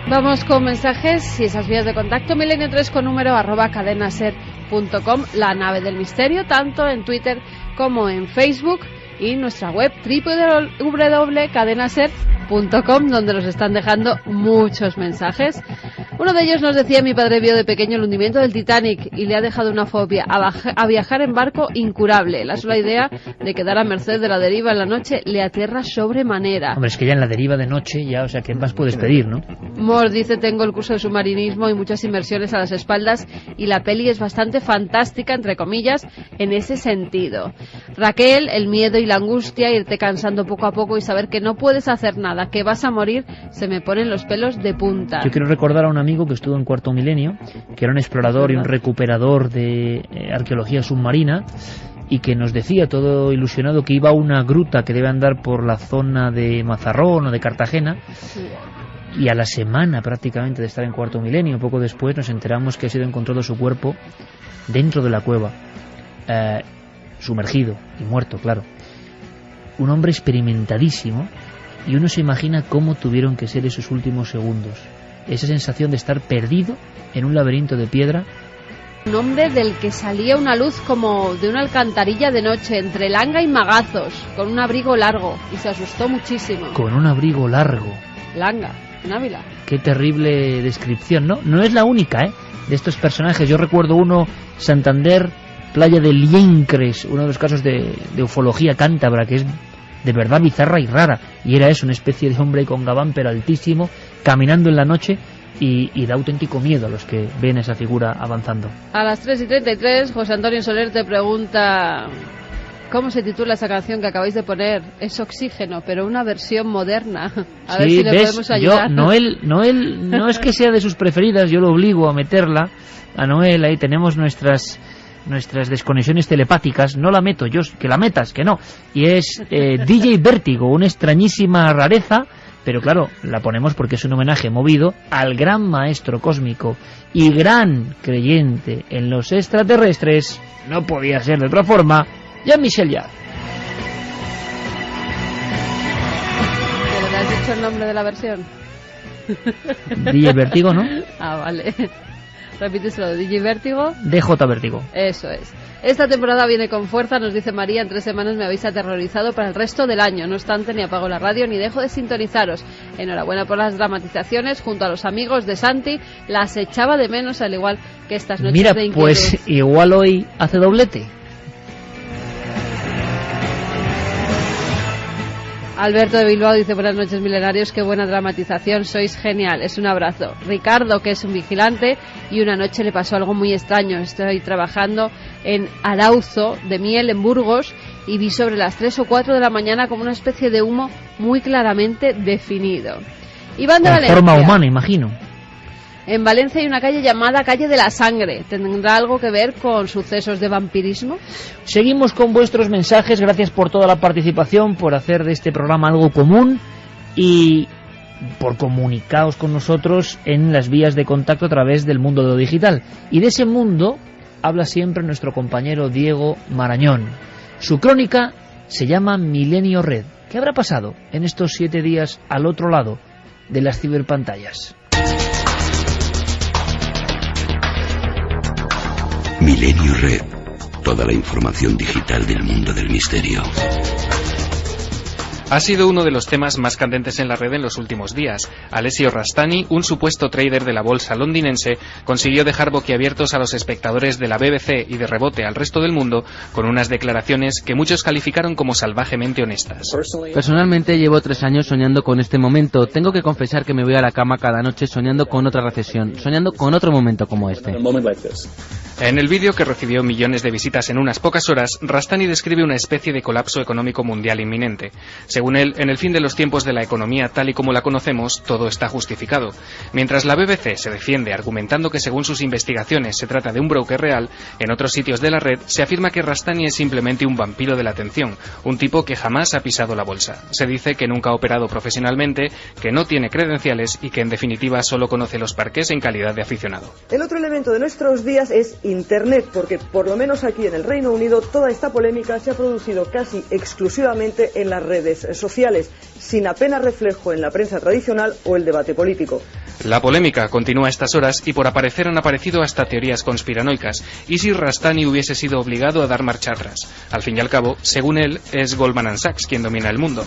Vamos con mensajes y esas vías de contacto. Milenio 3 con número @cadenaser.com, la nave del misterio, tanto en Twitter como en Facebook, y nuestra web www.cadenaser.com, donde nos están dejando muchos mensajes. Uno de ellos nos decía: mi padre vio de pequeño el hundimiento del Titanic y le ha dejado una fobia a viajar en barco incurable. La sola idea de quedar a merced de la deriva en la noche le aterra sobremanera. Hombre, es que ya en la deriva de noche ya, o sea, ¿qué más puedes pedir, no? Mor dice: tengo el curso de submarinismo y muchas inversiones a las espaldas, y la peli es bastante fantástica, entre comillas, en ese sentido. Raquel: el miedo y la angustia, irte cansando poco a poco y saber que no puedes hacer nada, que vas a morir, se me ponen los pelos de punta. Yo quiero recordar a un amigo que estuvo en Cuarto Milenio, que era un explorador y un recuperador de arqueología submarina, y que nos decía, todo ilusionado, que iba a una gruta que debe andar por la zona de Mazarrón o de Cartagena, y a la semana prácticamente de estar en Cuarto Milenio, poco después nos enteramos que ha sido encontrado su cuerpo dentro de la cueva, sumergido y muerto, claro. Un hombre experimentadísimo, y uno se imagina cómo tuvieron que ser esos últimos segundos. Esa sensación de estar perdido en un laberinto de piedra. Un hombre del que salía una luz como de una alcantarilla de noche, entre Langa y Magazos, con un abrigo largo, y se asustó muchísimo. Con un abrigo largo. Langa, en Ávila. Qué terrible descripción, ¿no? No es la única, de estos personajes. Yo recuerdo uno, Santander, playa de Liencres, uno de los casos de ufología cántabra, que es de verdad bizarra y rara, y era eso, una especie de hombre con gabán pero altísimo, caminando en la noche, y da auténtico miedo a los que ven esa figura avanzando. A las 3:33, José Antonio Soler te pregunta: ¿cómo se titula esa canción que acabáis de poner? Es Oxígeno, pero una versión moderna. A ver si le podemos ayudar. Noel no es que sea de sus preferidas, yo lo obligo a meterla a Noel. Ahí tenemos nuestras desconexiones telepáticas. No la meto yo, que la metas, que no. Y es DJ Vértigo, una extrañísima rareza, pero claro, la ponemos porque es un homenaje movido al gran maestro cósmico y gran creyente en los extraterrestres, no podía ser de otra forma, Jean-Michel Jarre. ¿Pero le has dicho el nombre de la versión? DJ Vértigo, ¿no? Ah, vale. Repíteselo, DJ Vértigo. DJ Vértigo. Eso es. Esta temporada viene con fuerza, nos dice María: en 3 semanas me habéis aterrorizado para el resto del año. No obstante, ni apago la radio ni dejo de sintonizaros. Enhorabuena por las dramatizaciones. Junto a los amigos de Santi, las echaba de menos, al igual que estas noches de inquietud. Pues igual hoy hace doblete. Alberto de Bilbao dice: buenas noches, milenarios, qué buena dramatización, sois genial, es un abrazo. Ricardo, que es un vigilante, y una noche le pasó algo muy extraño. Estoy trabajando en Arauzo de Miel, en Burgos, y vi sobre las 3 o 4 de la mañana como una especie de humo muy claramente definido. Iván de Valencia. Forma humana, imagino. En Valencia hay una calle llamada Calle de la Sangre. ¿Tendrá algo que ver con sucesos de vampirismo? Seguimos con vuestros mensajes. Gracias por toda la participación, por hacer de este programa algo común y por comunicaros con nosotros en las vías de contacto a través del mundo de lo digital. Y de ese mundo habla siempre nuestro compañero Diego Marañón. Su crónica se llama Milenio Red. ¿Qué habrá pasado en estos 7 días al otro lado de las ciberpantallas? Milenio Red. Toda la información digital del mundo del misterio. Ha sido uno de los temas más candentes en la red en los últimos días. Alessio Rastani, un supuesto trader de la bolsa londinense, consiguió dejar boquiabiertos a los espectadores de la BBC y de rebote al resto del mundo con unas declaraciones que muchos calificaron como salvajemente honestas. Personalmente llevo 3 años soñando con este momento. Tengo que confesar que me voy a la cama cada noche soñando con otra recesión, soñando con otro momento como este. En el vídeo, que recibió millones de visitas en unas pocas horas, Rastani describe una especie de colapso económico mundial inminente. Según él, en el fin de los tiempos de la economía tal y como la conocemos, todo está justificado. Mientras la BBC se defiende argumentando que según sus investigaciones se trata de un broker real, en otros sitios de la red se afirma que Rastani es simplemente un vampiro de la atención, un tipo que jamás ha pisado la bolsa. Se dice que nunca ha operado profesionalmente, que no tiene credenciales y que en definitiva solo conoce los parqués en calidad de aficionado. El otro elemento de nuestros días es Internet, porque por lo menos aquí en el Reino Unido toda esta polémica se ha producido casi exclusivamente en las redes sociales, sin apenas reflejo en la prensa tradicional o el debate político. La polémica continúa a estas horas y por aparecer han aparecido hasta teorías conspiranoicas. ¿Y si Rastani hubiese sido obligado a dar marcha atrás? Al fin y al cabo, según él, es Goldman Sachs quien domina el mundo.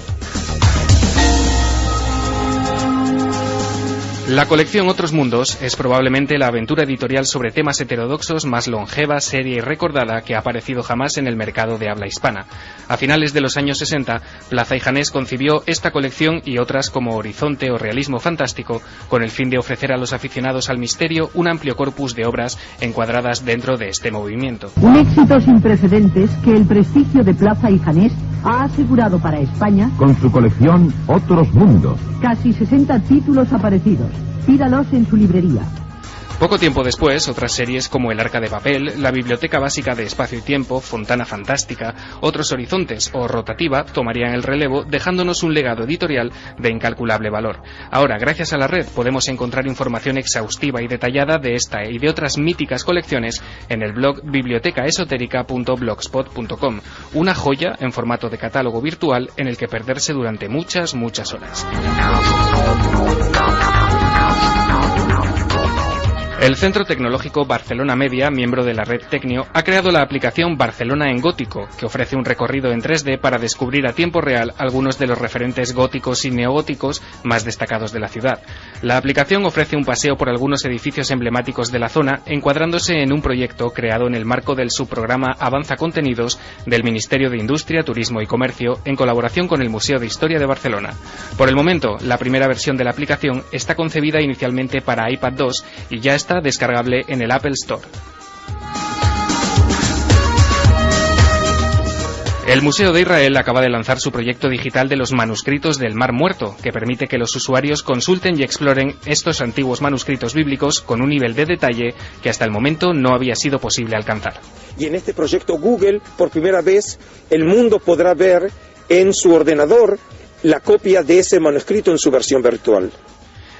La colección Otros Mundos es probablemente la aventura editorial sobre temas heterodoxos más longeva, seria y recordada que ha aparecido jamás en el mercado de habla hispana. A finales de los años 60, Plaza y Janés concibió esta colección y otras como Horizonte o Realismo Fantástico con el fin de ofrecer a los aficionados al misterio un amplio corpus de obras encuadradas dentro de este movimiento. Un éxito sin precedentes que el prestigio de Plaza y Janés ha asegurado para España con su colección Otros Mundos. Casi 60 títulos aparecidos. Pídalos en su librería. Poco tiempo después, otras series como El Arca de Papel, la Biblioteca Básica de Espacio y Tiempo, Fontana Fantástica, Otros Horizontes o Rotativa tomarían el relevo, dejándonos un legado editorial de incalculable valor. Ahora, gracias a la red, podemos encontrar información exhaustiva y detallada de esta y de otras míticas colecciones en el blog bibliotecaesotérica.blogspot.com, una joya en formato de catálogo virtual en el que perderse durante muchas horas. El Centro Tecnológico Barcelona Media, miembro de la red Tecnio, ha creado la aplicación Barcelona en Gótico, que ofrece un recorrido en 3D para descubrir a tiempo real algunos de los referentes góticos y neogóticos más destacados de la ciudad. La aplicación ofrece un paseo por algunos edificios emblemáticos de la zona, encuadrándose en un proyecto creado en el marco del subprograma Avanza Contenidos del Ministerio de Industria, Turismo y Comercio, en colaboración con el Museo de Historia de Barcelona. Por el momento, la primera versión de la aplicación está concebida inicialmente para iPad 2 y ya está descargable en el Apple Store. El Museo de Israel acaba de lanzar su proyecto digital de los manuscritos del Mar Muerto, que permite que los usuarios consulten y exploren estos antiguos manuscritos bíblicos con un nivel de detalle que hasta el momento no había sido posible alcanzar. Y en este proyecto Google, por primera vez, el mundo podrá ver en su ordenador la copia de ese manuscrito en su versión virtual.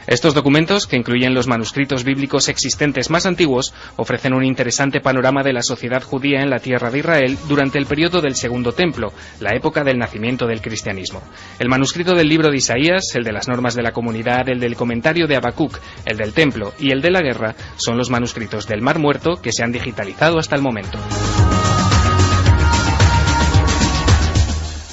Estos documentos, que incluyen los manuscritos bíblicos existentes más antiguos, ofrecen un interesante panorama de la sociedad judía en la tierra de Israel durante el periodo del Segundo Templo, la época del nacimiento del cristianismo. El manuscrito del libro de Isaías, el de las normas de la comunidad, el del comentario de Habacuc, el del templo y el de la guerra son los manuscritos del Mar Muerto que se han digitalizado hasta el momento.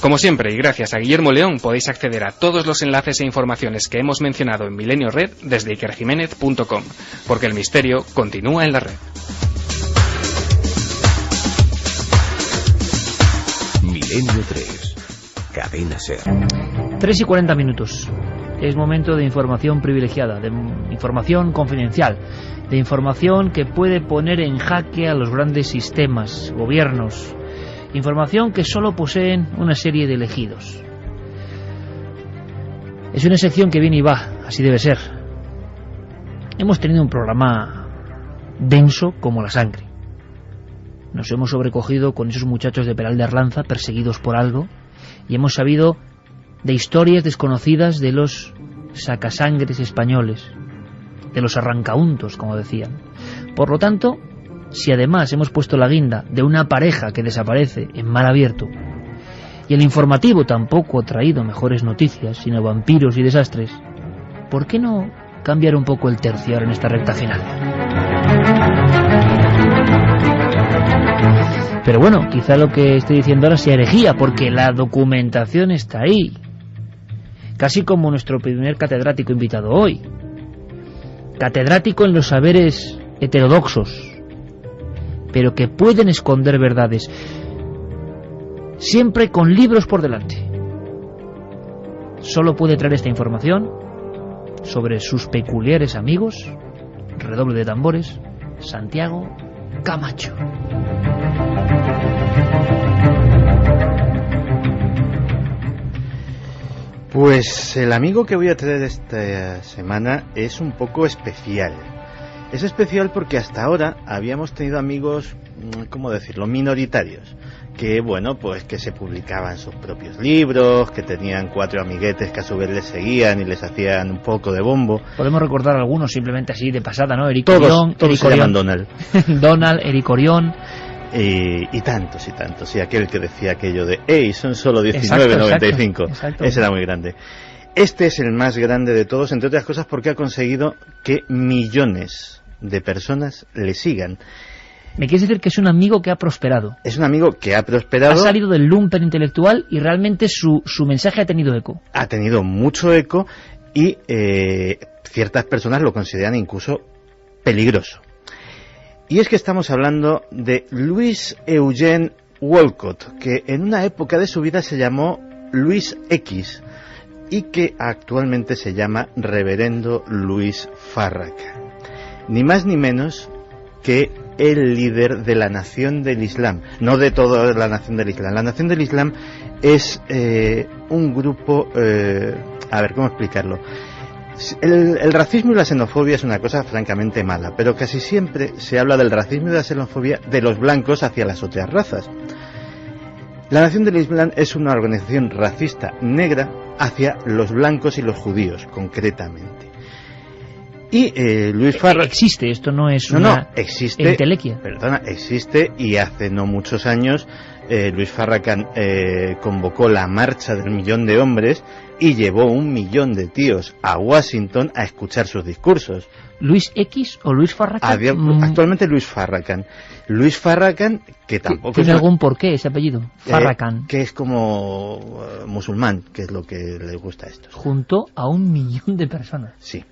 Como siempre, y gracias a Guillermo León, podéis acceder a todos los enlaces e informaciones que hemos mencionado en Milenio Red desde ikerjimenez.com, porque el misterio continúa en la red. Milenio 3, Cadena SER. 3:40. Es momento de información privilegiada, de información confidencial, de información que puede poner en jaque a los grandes sistemas, gobiernos, información que solo poseen una serie de elegidos. Es una sección que viene y va, así debe ser. Hemos tenido un programa denso como la sangre. Nos hemos sobrecogido con esos muchachos de Peral de Arlanza perseguidos por algo y hemos sabido de historias desconocidas de los sacasangres españoles, de los arrancauntos, como decían. Por lo tanto, si además hemos puesto la guinda de una pareja que desaparece en mar abierto, y el informativo tampoco ha traído mejores noticias, sino vampiros y desastres, ¿por qué no cambiar un poco el tercio ahora en esta recta final? Pero bueno, quizá lo que estoy diciendo ahora sea herejía, porque la documentación está ahí. Casi como nuestro primer catedrático invitado hoy. Catedrático en los saberes heterodoxos, pero que pueden esconder verdades, siempre con libros por delante. Solo puede traer esta información sobre sus peculiares amigos, redoble de tambores, Santiago Camacho. Pues el amigo que voy a traer esta semana es un poco especial. Es especial porque hasta ahora habíamos tenido amigos, ¿cómo decirlo?, minoritarios. Que, bueno, pues que se publicaban sus propios libros, que tenían 4 amiguetes que a su vez les seguían y les hacían un poco de bombo. Podemos recordar algunos simplemente así de pasada, ¿no? Eric Todos Orión, Eric se llaman Donald. Donald, Eric Orión. Y tantos y tantos. Y aquel que decía aquello de, ¡ey, son solo 19,95! Exacto. Ese era muy grande. Este es el más grande de todos, entre otras cosas porque ha conseguido que millones de personas le sigan. ¿Me quieres decir que es un amigo que ha prosperado? Es un amigo que ha prosperado. Ha salido del lumpen intelectual y realmente su mensaje ha tenido eco. Ha tenido mucho eco y ciertas personas lo consideran incluso peligroso. Y es que estamos hablando de Louis Eugene Walcott, que en una época de su vida se llamó Luis X y que actualmente se llama Reverendo Louis Farrakhan. Ni más ni menos que el líder de la Nación del Islam, no de toda la Nación del Islam. La Nación del Islam es un grupo, a ver, ¿cómo explicarlo? El racismo y la xenofobia es una cosa francamente mala, pero casi siempre se habla del racismo y de la xenofobia de los blancos hacia las otras razas. La Nación del Islam es una organización racista negra hacia los blancos y los judíos, concretamente. Y Luis Farrakhan... Existe, esto no es existe, entelequia. Perdona, existe, y hace no muchos años Luis Farrakhan convocó la marcha del 1.000.000 de hombres y llevó 1.000.000 de tíos a Washington a escuchar sus discursos. ¿Luis X o Luis Farrakhan? Actualmente Luis Farrakhan. Luis Farrakhan, que tampoco... ¿Tiene algún porqué ese apellido? Farrakhan. Que es como musulmán, que es lo que les gusta a estos. Junto a 1.000.000 de personas. Sí.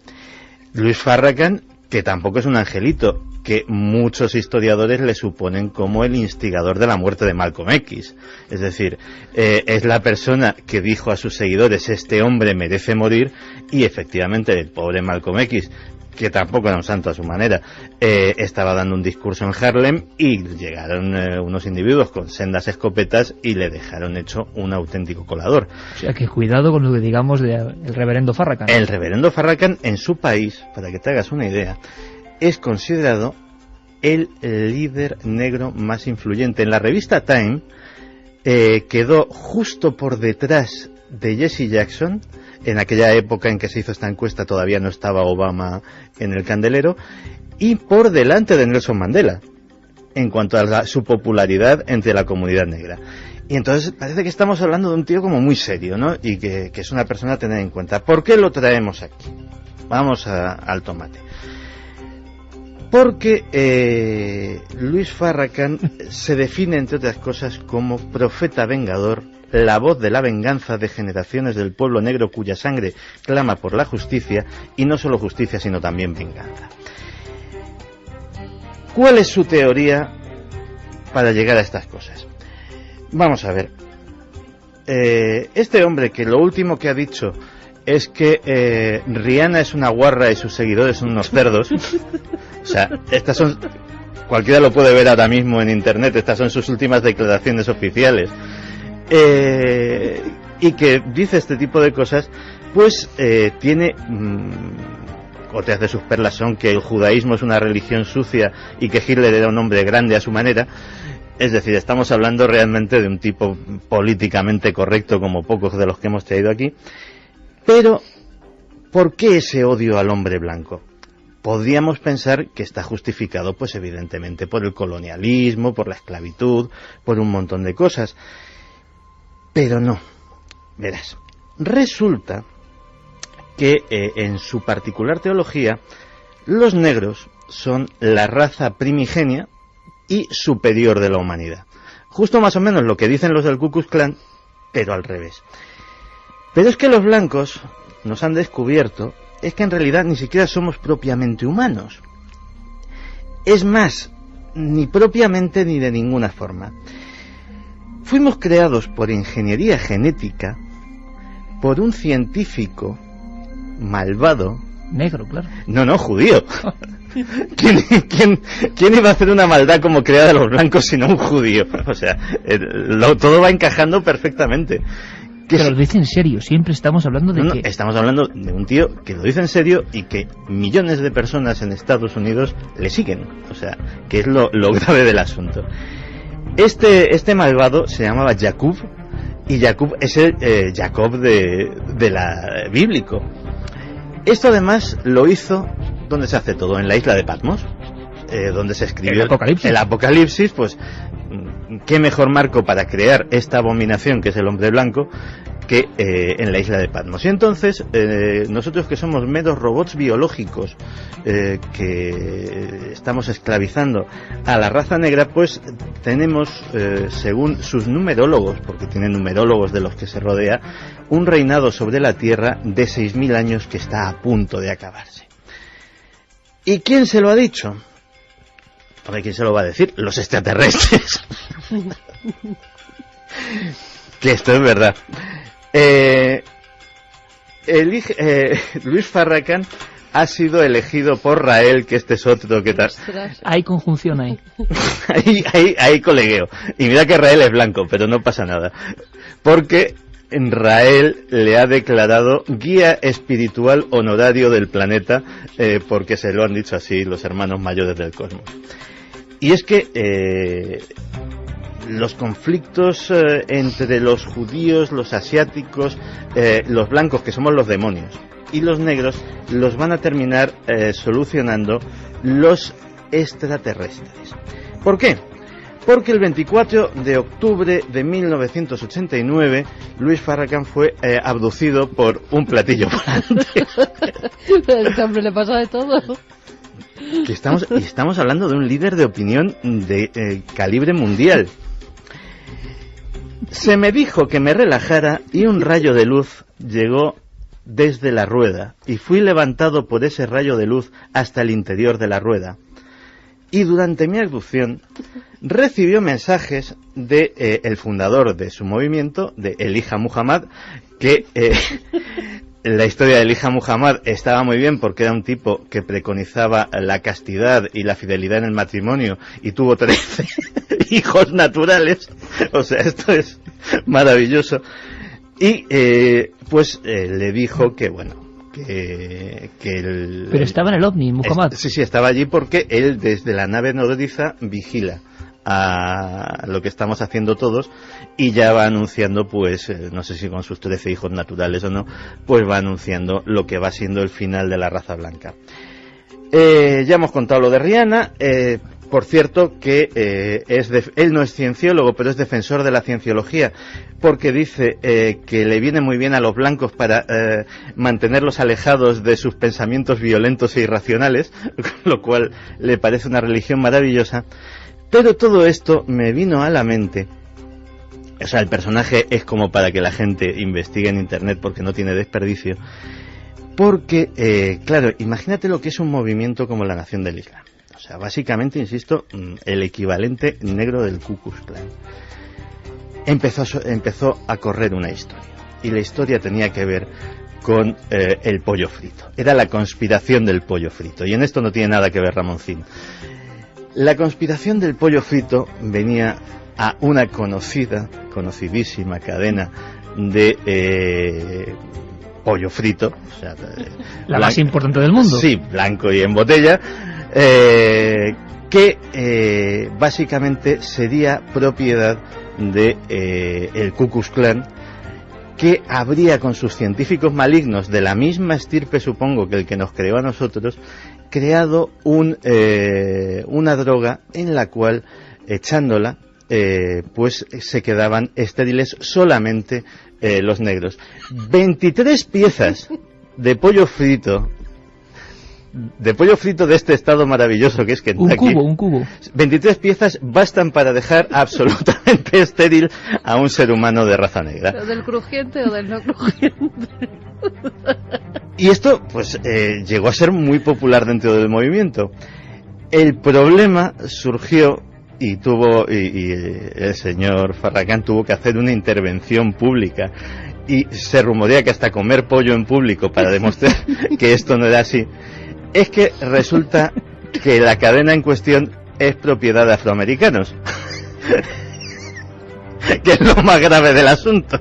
Luis Farrakhan, que tampoco es un angelito, que muchos historiadores le suponen como el instigador de la muerte de Malcolm X. Es decir, es la persona que dijo a sus seguidores, este hombre merece morir, y efectivamente el pobre Malcolm X, que tampoco era un santo a su manera, estaba dando un discurso en Harlem y llegaron unos individuos con sendas escopetas y le dejaron hecho un auténtico colador. O sea que cuidado con lo que digamos del reverendo Farrakhan. El reverendo Farrakhan en su país, para que te hagas una idea, es considerado el líder negro más influyente. En la revista Time quedó justo por detrás de Jesse Jackson. En aquella época en que se hizo esta encuesta todavía no estaba Obama en el candelero, y por delante de Nelson Mandela en cuanto a su popularidad entre la comunidad negra. Y entonces parece que estamos hablando de un tío como muy serio, ¿no? Y que es una persona a tener en cuenta. ¿Por qué lo traemos aquí? Vamos al tomate. Porque Luis Farrakhan se define, entre otras cosas, como profeta vengador, la voz de la venganza de generaciones del pueblo negro cuya sangre clama por la justicia, y no solo justicia, sino también venganza. ¿Cuál es su teoría para llegar a estas cosas? Vamos a ver. este hombre que lo último que ha dicho es que Rihanna es una guarra y sus seguidores son unos cerdos. O sea, estas son... Cualquiera lo puede ver ahora mismo en internet, estas son sus últimas declaraciones oficiales. Y que dice este tipo de cosas, pues tiene... otras de sus perlas son que el judaísmo es una religión sucia y que Hitler era un hombre grande a su manera. Es decir, estamos hablando realmente de un tipo políticamente correcto como pocos de los que hemos traído aquí. Pero, ¿por qué ese odio al hombre blanco? Podríamos pensar que está justificado, pues evidentemente, por el colonialismo, por la esclavitud, por un montón de cosas. Pero no. Verás, resulta que en su particular teología, los negros son la raza primigenia y superior de la humanidad. Justo más o menos lo que dicen los del Ku Klux Klan, pero al revés. Pero es que los blancos nos han descubierto es que en realidad ni siquiera somos propiamente humanos. Es más, ni propiamente ni de ninguna forma. Fuimos creados por ingeniería genética por un científico malvado. Negro, claro. No, judío. ¿Quién iba a hacer una maldad como crear a los blancos sino un judío? O sea, todo va encajando perfectamente. Pero lo dice en serio, siempre estamos hablando de que... Estamos hablando de un tío que lo dice en serio y que millones de personas en Estados Unidos le siguen. O sea, que es lo grave del asunto. Este malvado se llamaba Jacob, y Jacob es el Jacob de la bíblico. Esto además lo hizo donde se hace todo, en la isla de Patmos, donde se escribió el Apocalipsis. Pues qué mejor marco para crear esta abominación que es el hombre blanco que en la isla de Patmos. Y entonces nosotros, que somos meros robots biológicos que estamos esclavizando a la raza negra, pues tenemos, según sus numerólogos, porque tienen numerólogos de los que se rodea, un reinado sobre la Tierra de 6.000 años que está a punto de acabarse. ¿Y quién se lo ha dicho? Hombre, ¿quién se lo va a decir? Los extraterrestres. Que esto es verdad. Luis Farrakhan ha sido elegido por Rael, que este es otro que tal. Hay conjunción ahí. hay colegueo. Y mira que Rael es blanco, pero no pasa nada. Porque Rael le ha declarado guía espiritual honorario del planeta, porque se lo han dicho así los hermanos mayores del cosmos. Y es que los conflictos entre los judíos, los asiáticos, los blancos, que somos los demonios, y los negros, los van a terminar solucionando los extraterrestres. ¿Por qué? Porque el 24 de octubre de 1989 Luis Farrakhan fue abducido por un platillo volante. A este hombre le pasa de todo. Que estamos hablando de un líder de opinión de calibre mundial. Se me dijo que me relajara y un rayo de luz llegó desde la rueda y fui levantado por ese rayo de luz hasta el interior de la rueda. Y durante mi abducción recibió mensajes de el fundador de su movimiento, de Elijah Muhammad, que la historia de Elijah Muhammad estaba muy bien porque era un tipo que preconizaba la castidad y la fidelidad en el matrimonio y tuvo 13 hijos naturales. O sea, esto es maravilloso. Y pues le dijo que bueno, que pero estaba en el OVNI, Muhammad. Sí, estaba allí porque él desde la nave nodriza vigila a lo que estamos haciendo todos y ya va anunciando, pues no sé si con sus 13 hijos naturales o no, pues va anunciando lo que va siendo el final de la raza blanca. Ya hemos contado lo de Rihanna. Por cierto, que él no es cienciólogo, pero es defensor de la cienciología, porque dice que le viene muy bien a los blancos para mantenerlos alejados de sus pensamientos violentos e irracionales, lo cual le parece una religión maravillosa. Pero todo esto me vino a la mente. O sea, el personaje es como para que la gente investigue en internet porque no tiene desperdicio. Porque, claro, imagínate lo que es un movimiento como la Nación del Islam. O sea, básicamente, insisto, el equivalente negro del Ku Klux Klan. empezó a correr una historia. Y la historia tenía que ver con el pollo frito. Era la conspiración del pollo frito. Y en esto no tiene nada que ver Ramoncín. La conspiración del pollo frito venía a una conocidísima cadena de pollo frito, o sea, la más importante del mundo. Sí, blanco y en botella, que básicamente sería propiedad de el Ku Klux Klan, que habría con sus científicos malignos de la misma estirpe, supongo, que el que nos creó a nosotros, creado una droga en la cual, echándola, pues se quedaban estériles solamente los negros. 23 piezas de pollo frito de este estado maravilloso que es Kentucky. Un cubo. 23 piezas bastan para dejar absolutamente estéril a un ser humano de raza negra. ¿Pero del crujiente o del no crujiente? Y esto, pues, llegó a ser muy popular dentro del movimiento. El problema surgió y el señor Farrakhan tuvo que hacer una intervención pública, y se rumorea que hasta comer pollo en público para demostrar que esto no era así. Es que resulta que la cadena en cuestión es propiedad de afroamericanos, que es lo más grave del asunto.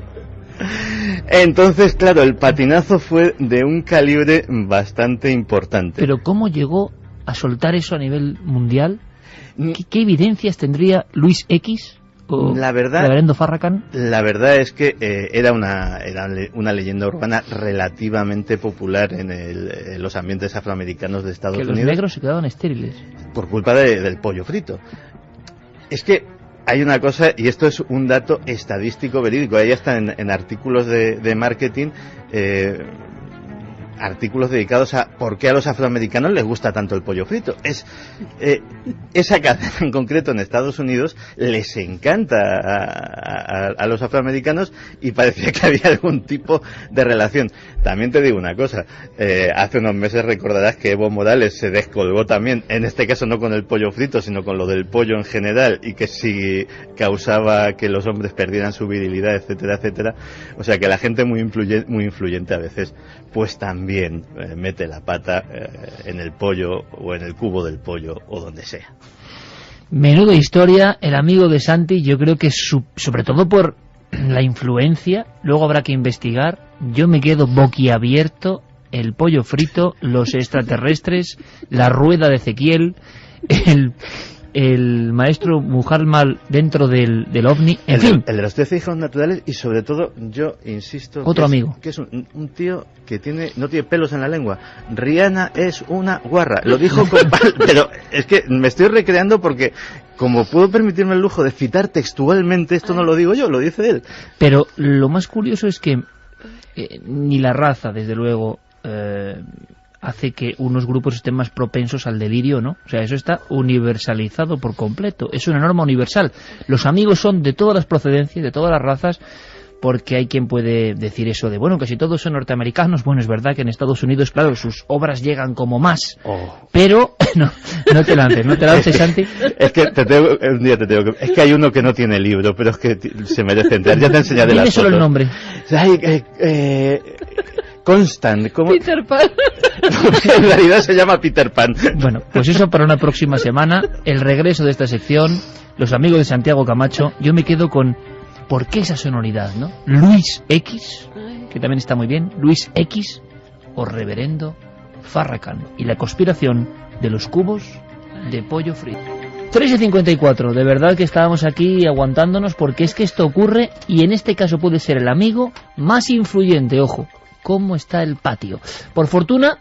Entonces, claro, el patinazo fue de un calibre bastante importante. Pero ¿cómo llegó a soltar eso a nivel mundial? ¿Qué evidencias tendría Luis X o la verdad, reverendo Farrakhan? La verdad es que era una leyenda urbana relativamente popular en los ambientes afroamericanos de Estados Unidos. Que los negros se quedaban estériles. Por culpa del pollo frito. Es que hay una cosa, y esto es un dato estadístico verídico, ahí está en artículos de marketing, artículos dedicados a por qué a los afroamericanos les gusta tanto el pollo frito. Esa cadena en concreto en Estados Unidos les encanta a los afroamericanos, y parecía que había algún tipo de relación. También te digo una cosa, hace unos meses recordarás que Evo Morales se descolgó también, en este caso no con el pollo frito, sino con lo del pollo en general, y que si causaba que los hombres perdieran su virilidad, etcétera, etcétera. O sea que la gente muy influyente a veces, pues también mete la pata en el pollo o en el cubo del pollo o donde sea. Menudo historia, el amigo de Santi. Yo creo que sobre todo por la influencia, luego habrá que investigar. Yo me quedo boquiabierto. El pollo frito, los extraterrestres, la rueda de Ezequiel, el maestro Muhammad dentro del ovni, en fin. El de los 13 hijos naturales, y sobre todo, yo insisto, otro amigo, que es un tío que no tiene pelos en la lengua. Rihanna es una guarra, lo dijo pero es que me estoy recreando porque, como puedo permitirme el lujo de citar textualmente, esto no lo digo yo, lo dice él. Pero lo más curioso es que ni la raza, desde luego, hace que unos grupos estén más propensos al delirio, ¿no? O sea, eso está universalizado por completo. Es una norma universal. Los amigos son de todas las procedencias, de todas las razas, porque hay quien puede decir eso de, bueno, casi todos son norteamericanos. Bueno, es verdad que en Estados Unidos, claro, sus obras llegan como más. Pero, no te lances, Santi. Es que un día te tengo que... Es que hay uno que no tiene libro, pero es que se merece entrar. Ya te enseñaré las fotos. Dime solo el nombre. Constant, ¿cómo? Peter Pan. En realidad se llama Peter Pan. Bueno, pues eso para una próxima semana. El regreso de esta sección, los amigos de Santiago Camacho. Yo me quedo con ¿por qué esa sonoridad, no? Luis X, que también está muy bien. Luis X o reverendo Farrakhan y la conspiración de los cubos de pollo frito. 3:54, de verdad que estábamos aquí aguantándonos, porque es que esto ocurre, y en este caso puede ser el amigo más influyente, ojo. ¿Cómo está el patio? Por fortuna,